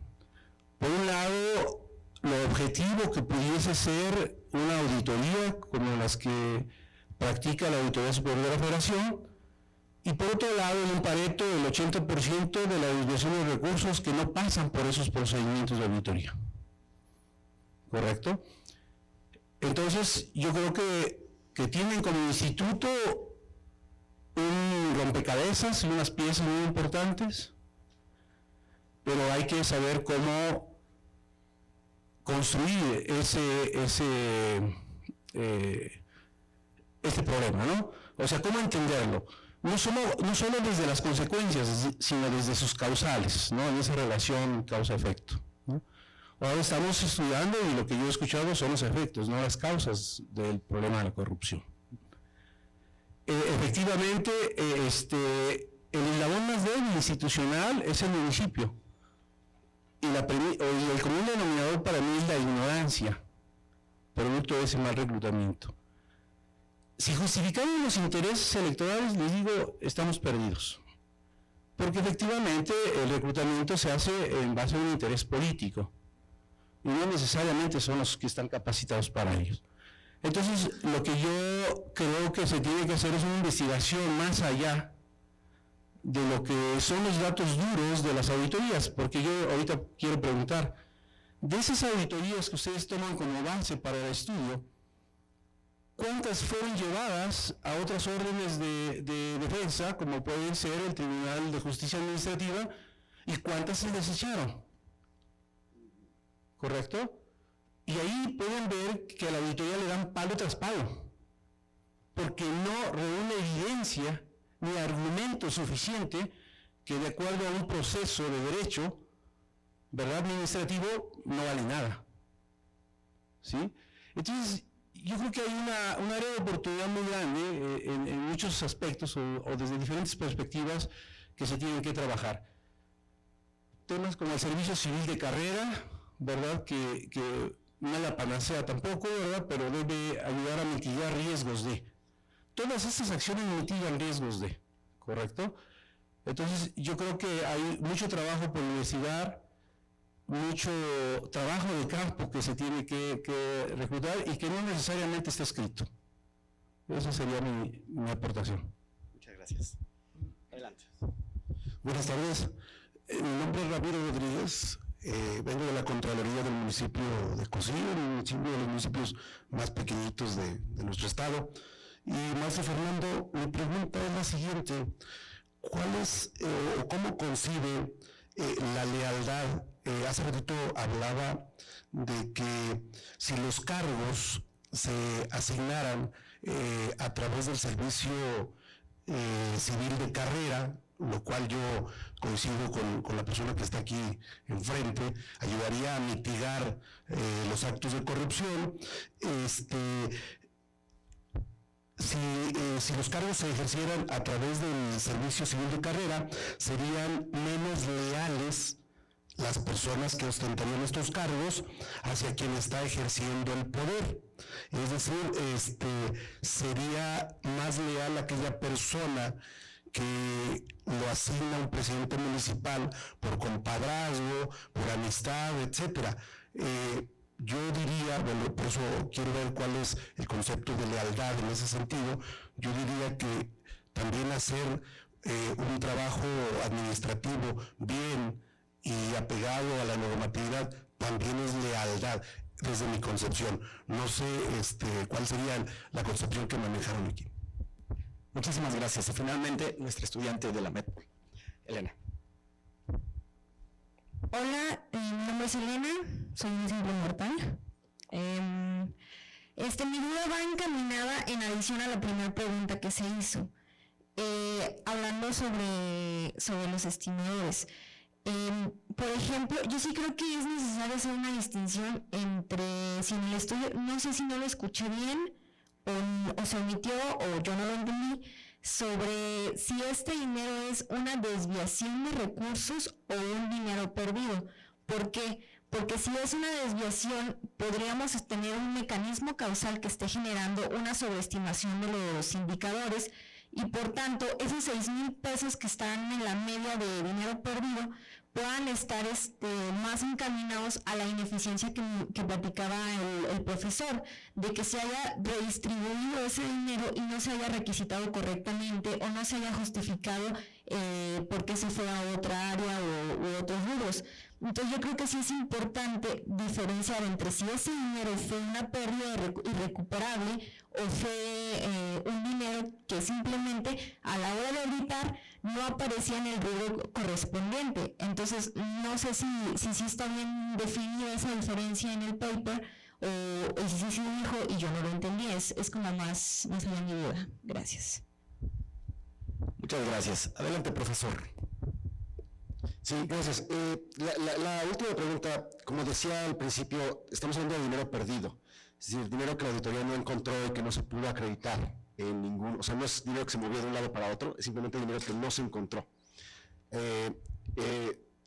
Por un lado, lo objetivo que pudiese ser una auditoría como las que practica la Auditoría Superior de la Federación, y por otro lado, en un Pareto, el 80% de la desviación de recursos que no pasan por esos procedimientos de auditoría. ¿Correcto? Entonces, yo creo que tienen como instituto un rompecabezas y unas piezas muy importantes, pero hay que saber cómo construir este problema, ¿no? O sea, cómo entenderlo. No solo desde las consecuencias, sino desde sus causales, ¿no? En esa relación causa-efecto, ¿no? Ahora estamos estudiando y lo que yo he escuchado son los efectos, no las causas del problema de la corrupción. Efectivamente, el eslabón más débil institucional es el municipio. Y el común denominador para mí es la ignorancia, producto de ese mal reclutamiento. Si justificamos los intereses electorales, les digo, estamos perdidos. Porque efectivamente el reclutamiento se hace en base a un interés político. Y no necesariamente son los que están capacitados para ellos. Entonces, lo que yo creo que se tiene que hacer es una investigación más allá de lo que son los datos duros de las auditorías, porque yo ahorita quiero preguntar, de esas auditorías que ustedes toman como base para el estudio, ¿cuántas fueron llevadas a otras órdenes de defensa, como pueden ser el Tribunal de Justicia Administrativa, y cuántas se desecharon? ¿Correcto? Y ahí pueden ver que a la auditoría le dan palo tras palo, porque no reúne evidencia ni argumento suficiente que de acuerdo a un proceso de derecho, ¿verdad?, administrativo, no vale nada. ¿Sí? Entonces, yo creo que hay un área de oportunidad muy grande en muchos aspectos o desde diferentes perspectivas que se tienen que trabajar. Temas como el servicio civil de carrera, ¿verdad?, que no es la panacea tampoco, ¿verdad?, pero debe ayudar a mitigar riesgos de. Todas estas acciones mitigan riesgos de, ¿correcto? Entonces, yo creo que hay mucho trabajo por investigar, mucho trabajo de campo que se tiene que reclutar y que no necesariamente está escrito. Esa sería mi aportación. Muchas gracias. Adelante. Buenas tardes. Mi nombre es Ramiro Rodríguez. Vengo de la Contraloría del municipio de Cosío, uno de los municipios más pequeñitos de nuestro estado. Y maestro Fernando, mi pregunta es la siguiente: ¿cuál es o cómo concibe la lealtad? Hace ratito hablaba de que si los cargos se asignaran a través del servicio civil de carrera, lo cual yo coincido con la persona que está aquí enfrente, ayudaría a mitigar los actos de corrupción. Si los cargos se ejercieran a través del servicio civil de carrera, serían menos leales las personas que ostentarían estos cargos hacia quien está ejerciendo el poder. Es decir, sería más leal aquella persona que lo asigna un presidente municipal por compadrazgo, por amistad, etcétera. Yo diría, bueno, por eso quiero ver cuál es el concepto de lealtad en ese sentido. Yo diría que también hacer un trabajo administrativo bien y apegado a la normatividad también es lealtad, desde mi concepción. No sé cuál sería la concepción que manejaron aquí. Muchísimas gracias. Y finalmente, nuestra estudiante de la MEDPOL, Elena. Hola, mi nombre es Elena, soy un simple mortal. Mi duda va encaminada en adición a la primera pregunta que se hizo, hablando sobre los estimadores. Por ejemplo, yo sí creo que es necesario hacer una distinción entre, si en el estudio, no sé si no lo escuché bien, o se omitió, o yo no lo entendí, sobre si este dinero es una desviación de recursos o un dinero perdido. ¿Por qué? Porque si es una desviación, podríamos tener un mecanismo causal que esté generando una sobreestimación de los indicadores y por tanto esos 6,000 pesos que están en la media de dinero perdido puedan estar más encaminados a la ineficiencia que platicaba el profesor, de que se haya redistribuido ese dinero y no se haya requisitado correctamente o no se haya justificado porque se fue a otra área u otros rubros. Entonces yo creo que sí es importante diferenciar entre si ese dinero fue una pérdida irrecuperable o fue un dinero que simplemente a la hora de auditar no aparecía en el rubro correspondiente. Entonces no sé si está bien definida esa diferencia en el paper o si se dijo y yo no lo entendí. Es como más allá mi duda. Gracias. Muchas gracias. Adelante, profesor. Sí, gracias. La última pregunta, como decía al principio, estamos hablando de dinero perdido, es decir, dinero que la auditoría no encontró y que no se pudo acreditar en ningún, o sea, no es dinero que se movió de un lado para otro, es simplemente dinero que no se encontró.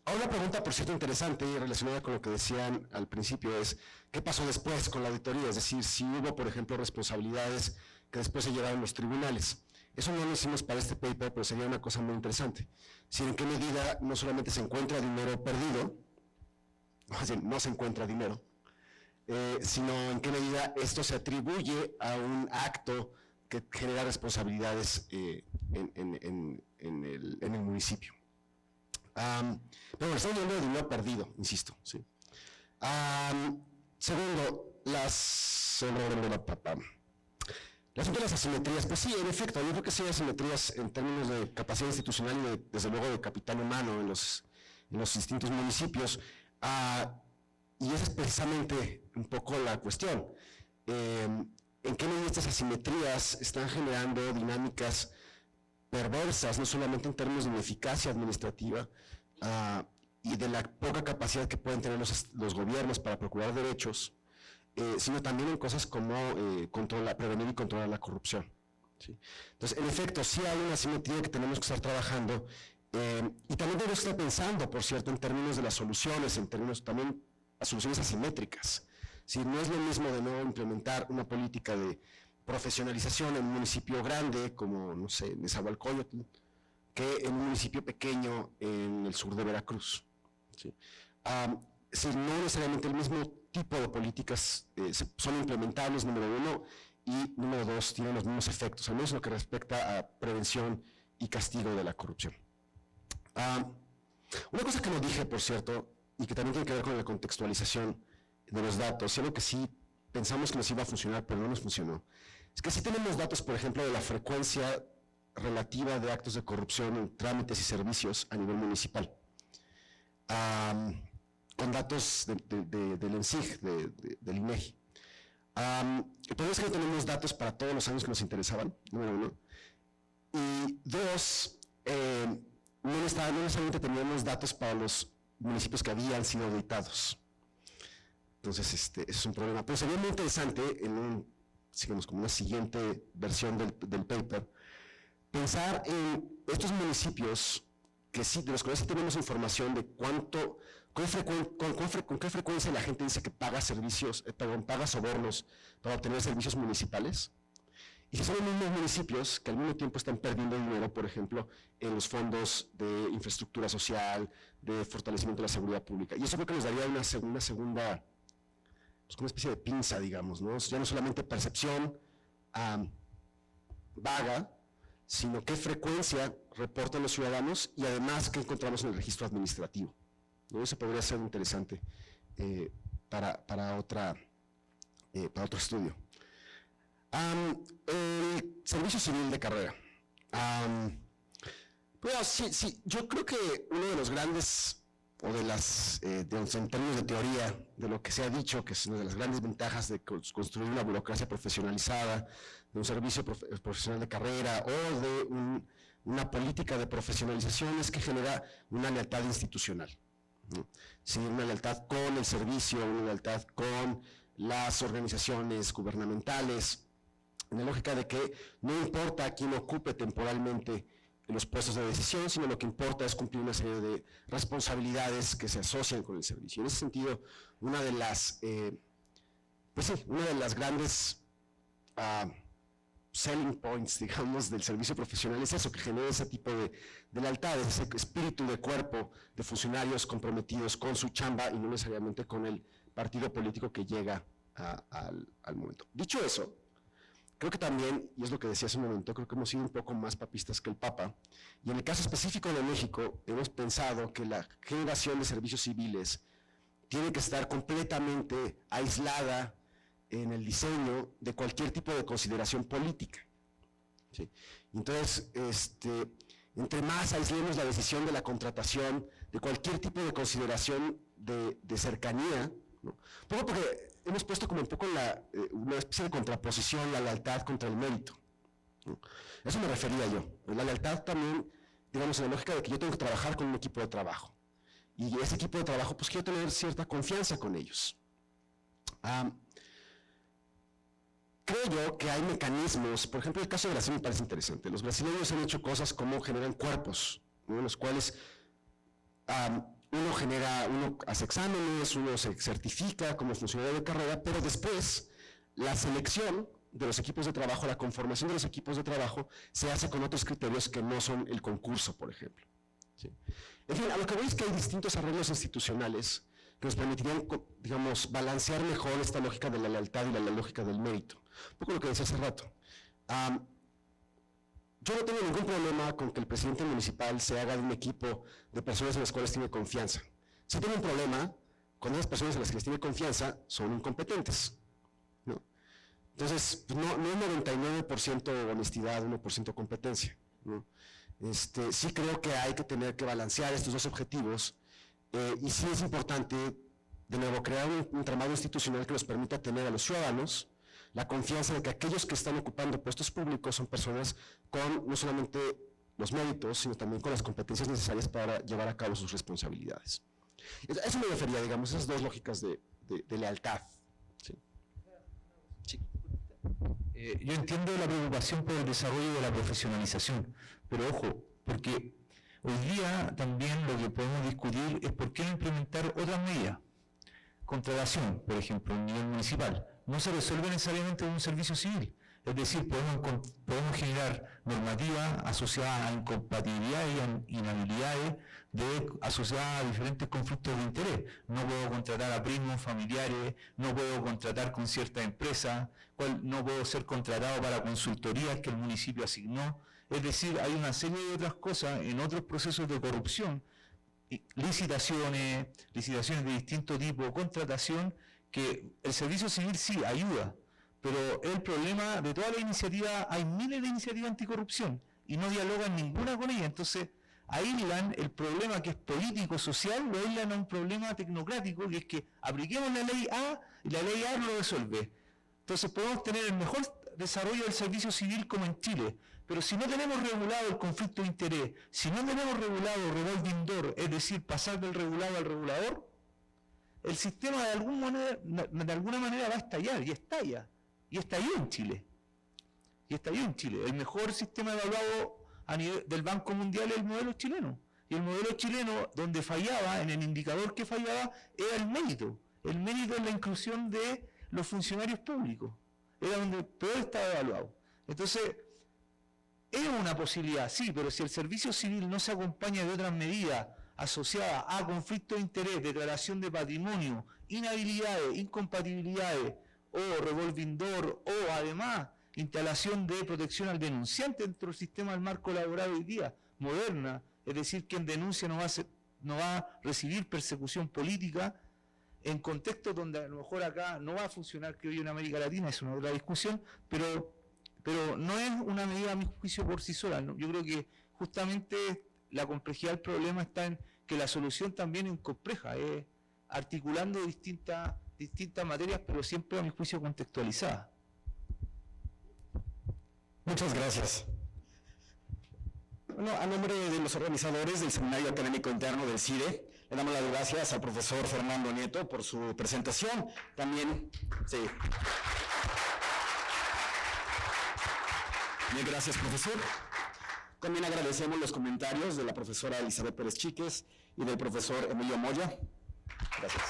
Ahora una pregunta, por cierto, interesante y relacionada con lo que decían al principio es, ¿qué pasó después con la auditoría? Es decir, si hubo, por ejemplo, responsabilidades que después se llevaron a los tribunales. Eso no lo hicimos para este paper, pero sería una cosa muy interesante. Si en qué medida no solamente se encuentra dinero perdido, no se encuentra dinero, sino en qué medida esto se atribuye a un acto que genera responsabilidades en el municipio. Pero bueno, estamos hablando de dinero perdido, insisto. ¿Sí? Segundo, el asunto de las asimetrías, pues sí, en efecto, yo creo que sí hay asimetrías en términos de capacidad institucional y desde luego de capital humano en los distintos municipios, y esa es precisamente un poco la cuestión. ¿En qué medida estas asimetrías están generando dinámicas perversas, no solamente en términos de ineficacia administrativa y de la poca capacidad que pueden tener los gobiernos para procurar derechos, sino también en cosas como prevenir y controlar la corrupción? ¿Sí? Entonces, en efecto, sí hay una asimetría que tenemos que estar trabajando y también tenemos que estar pensando, por cierto, en términos de las soluciones, en términos también de soluciones asimétricas. ¿Sí? No es lo mismo de nuevo implementar una política de profesionalización en un municipio grande como, no sé, Nezahualcóyotl, que en un municipio pequeño en el sur de Veracruz. ¿Sí? No necesariamente el mismo tipo de políticas son implementables, número uno, y número dos, tienen los mismos efectos, al menos en lo que respecta a prevención y castigo de la corrupción. Una cosa que no dije, por cierto, y que también tiene que ver con la contextualización de los datos, y algo que sí pensamos que nos iba a funcionar, pero no nos funcionó, es que sí tenemos datos, por ejemplo, de la frecuencia relativa de actos de corrupción en trámites y servicios a nivel municipal. Con datos del ENSIG, del INEGI. El problema es que no tenemos datos para todos los años que nos interesaban, número uno. Y dos, no necesariamente teníamos datos para los municipios que habían sido auditados. Entonces, ese es un problema. Pero sería muy interesante, digamos, como una siguiente versión del paper, pensar en estos municipios que sí, de los cuales sí tenemos información de con qué frecuencia la gente dice que paga paga sobornos para obtener servicios municipales, Y son los mismos municipios que al mismo tiempo están perdiendo dinero, por ejemplo, en los fondos de infraestructura social, de fortalecimiento de la seguridad pública. Y eso creo que nos daría una segunda, pues una especie de pinza, digamos, ¿no? Ya no solamente percepción vaga, sino qué frecuencia reportan los ciudadanos y además qué encontramos en el registro administrativo, ¿no? Eso podría ser interesante para otro estudio. El servicio civil de carrera. Sí, yo creo que uno de los grandes, o de las, en términos de teoría, de lo que se ha dicho, que es una de las grandes ventajas de construir una burocracia profesionalizada, de un servicio profesional de carrera o de una política de profesionalización, es que genera una lealtad institucional, ¿no? Sí, una lealtad con el servicio, una lealtad con las organizaciones gubernamentales, en la lógica de que no importa quién ocupe temporalmente los puestos de decisión, sino lo que importa es cumplir una serie de responsabilidades que se asocian con el servicio. En ese sentido, una de las grandes selling points, digamos, del servicio profesional es eso, que genera ese tipo de lealtad, ese espíritu de cuerpo de funcionarios comprometidos con su chamba y no necesariamente con el partido político que llega al momento. Dicho eso, creo que también, y es lo que decía hace un momento, creo que hemos sido un poco más papistas que el Papa, y en el caso específico de México, hemos pensado que la generación de servicios civiles tiene que estar completamente aislada en el diseño de cualquier tipo de consideración política, ¿sí? Entonces, entre más aislemos la decisión de la contratación de cualquier tipo de consideración de cercanía, ¿no? Un poco porque hemos puesto como un poco una especie de contraposición, la lealtad contra el mérito, ¿no? Eso me refería yo. La lealtad también, digamos, en la lógica de que yo tengo que trabajar con un equipo de trabajo. Y ese equipo de trabajo, pues quiero tener cierta confianza con ellos. Creo yo que hay mecanismos, por ejemplo, el caso de Brasil me parece interesante. Los brasileños han hecho cosas como generan cuerpos, ¿no? En los cuales uno hace exámenes, uno se certifica como funcionario de carrera, pero después la selección de los equipos de trabajo, la conformación de los equipos de trabajo se hace con otros criterios que no son el concurso, por ejemplo, ¿sí? En fin, a lo que voy es que hay distintos arreglos institucionales que nos permitirían, digamos, balancear mejor esta lógica de la lealtad y la lógica del mérito. Un poco lo que decía hace rato. Yo no tengo ningún problema con que el presidente municipal se haga de un equipo de personas en las cuales tiene confianza. Sí tengo un problema cuando las personas en las que les tiene confianza son incompetentes, ¿no? Entonces, no es 99% honestidad, 1% competencia, ¿no? Sí creo que hay que tener que balancear estos dos objetivos y sí es importante, de nuevo, crear un entramado institucional que nos permita tener a los ciudadanos la confianza de que aquellos que están ocupando puestos públicos son personas con no solamente los méritos, sino también con las competencias necesarias para llevar a cabo sus responsabilidades. Eso me refería, digamos, esas dos lógicas de lealtad. ¿Sí? Sí. Yo entiendo la preocupación por el desarrollo de la profesionalización, pero ojo, porque hoy día también lo que podemos discutir es por qué no implementar otras medidas. Contratación, por ejemplo, a nivel municipal, no se resuelve necesariamente en un servicio civil. Es decir, podemos generar normativa asociada a incompatibilidades y inhabilidades asociadas a diferentes conflictos de interés. No puedo contratar a primos, familiares, no puedo contratar con cierta empresa, no puedo ser contratado para consultorías que el municipio asignó. Es decir, hay una serie de otras cosas en otros procesos de corrupción, licitaciones de distinto tipo, contratación, que el servicio civil sí ayuda, pero el problema de toda la iniciativa, hay miles de iniciativas anticorrupción y no dialogan ninguna con ella. Entonces aíslan el problema que es político, social, lo aíslan a un problema tecnocrático, que es que apliquemos la ley A y la ley A lo resuelve. Entonces podemos tener el mejor desarrollo del servicio civil como en Chile, pero si no tenemos regulado el conflicto de interés, si no tenemos regulado revolving door, es decir, pasar del regulado al regulador, el sistema de alguna manera va a estallar, y estalla. Y estalló en Chile. El mejor sistema evaluado a nivel del Banco Mundial es el modelo chileno. Y el modelo chileno, donde fallaba, en el indicador que fallaba, era el mérito. El mérito en la inclusión de los funcionarios públicos. Era donde peor estaba evaluado. Entonces, es una posibilidad, sí, pero si el servicio civil no se acompaña de otras medidas asociadas a conflicto de interés, declaración de patrimonio, inhabilidades, incompatibilidades, o revolving door, o además instalación de protección al denunciante dentro del sistema del marco laboral hoy día, moderna, es decir, quien denuncia no va a recibir persecución política, en contextos donde a lo mejor acá no va a funcionar, creo yo, en América Latina, es una otra discusión, pero no es una medida, a mi juicio, por sí sola, ¿no? Yo creo que justamente la complejidad del problema está en que la solución también es compleja, articulando distintas materias, pero siempre, a mi juicio, contextualizadas. Muchas gracias. Bueno, a nombre de los organizadores del Seminario Académico Interno del CIDE, le damos las gracias al profesor Fernando Nieto por su presentación. También, sí. Bien, gracias, profesor. También agradecemos los comentarios de la profesora Elizabeth Pérez Chiques y del profesor Emilio Moya. Gracias.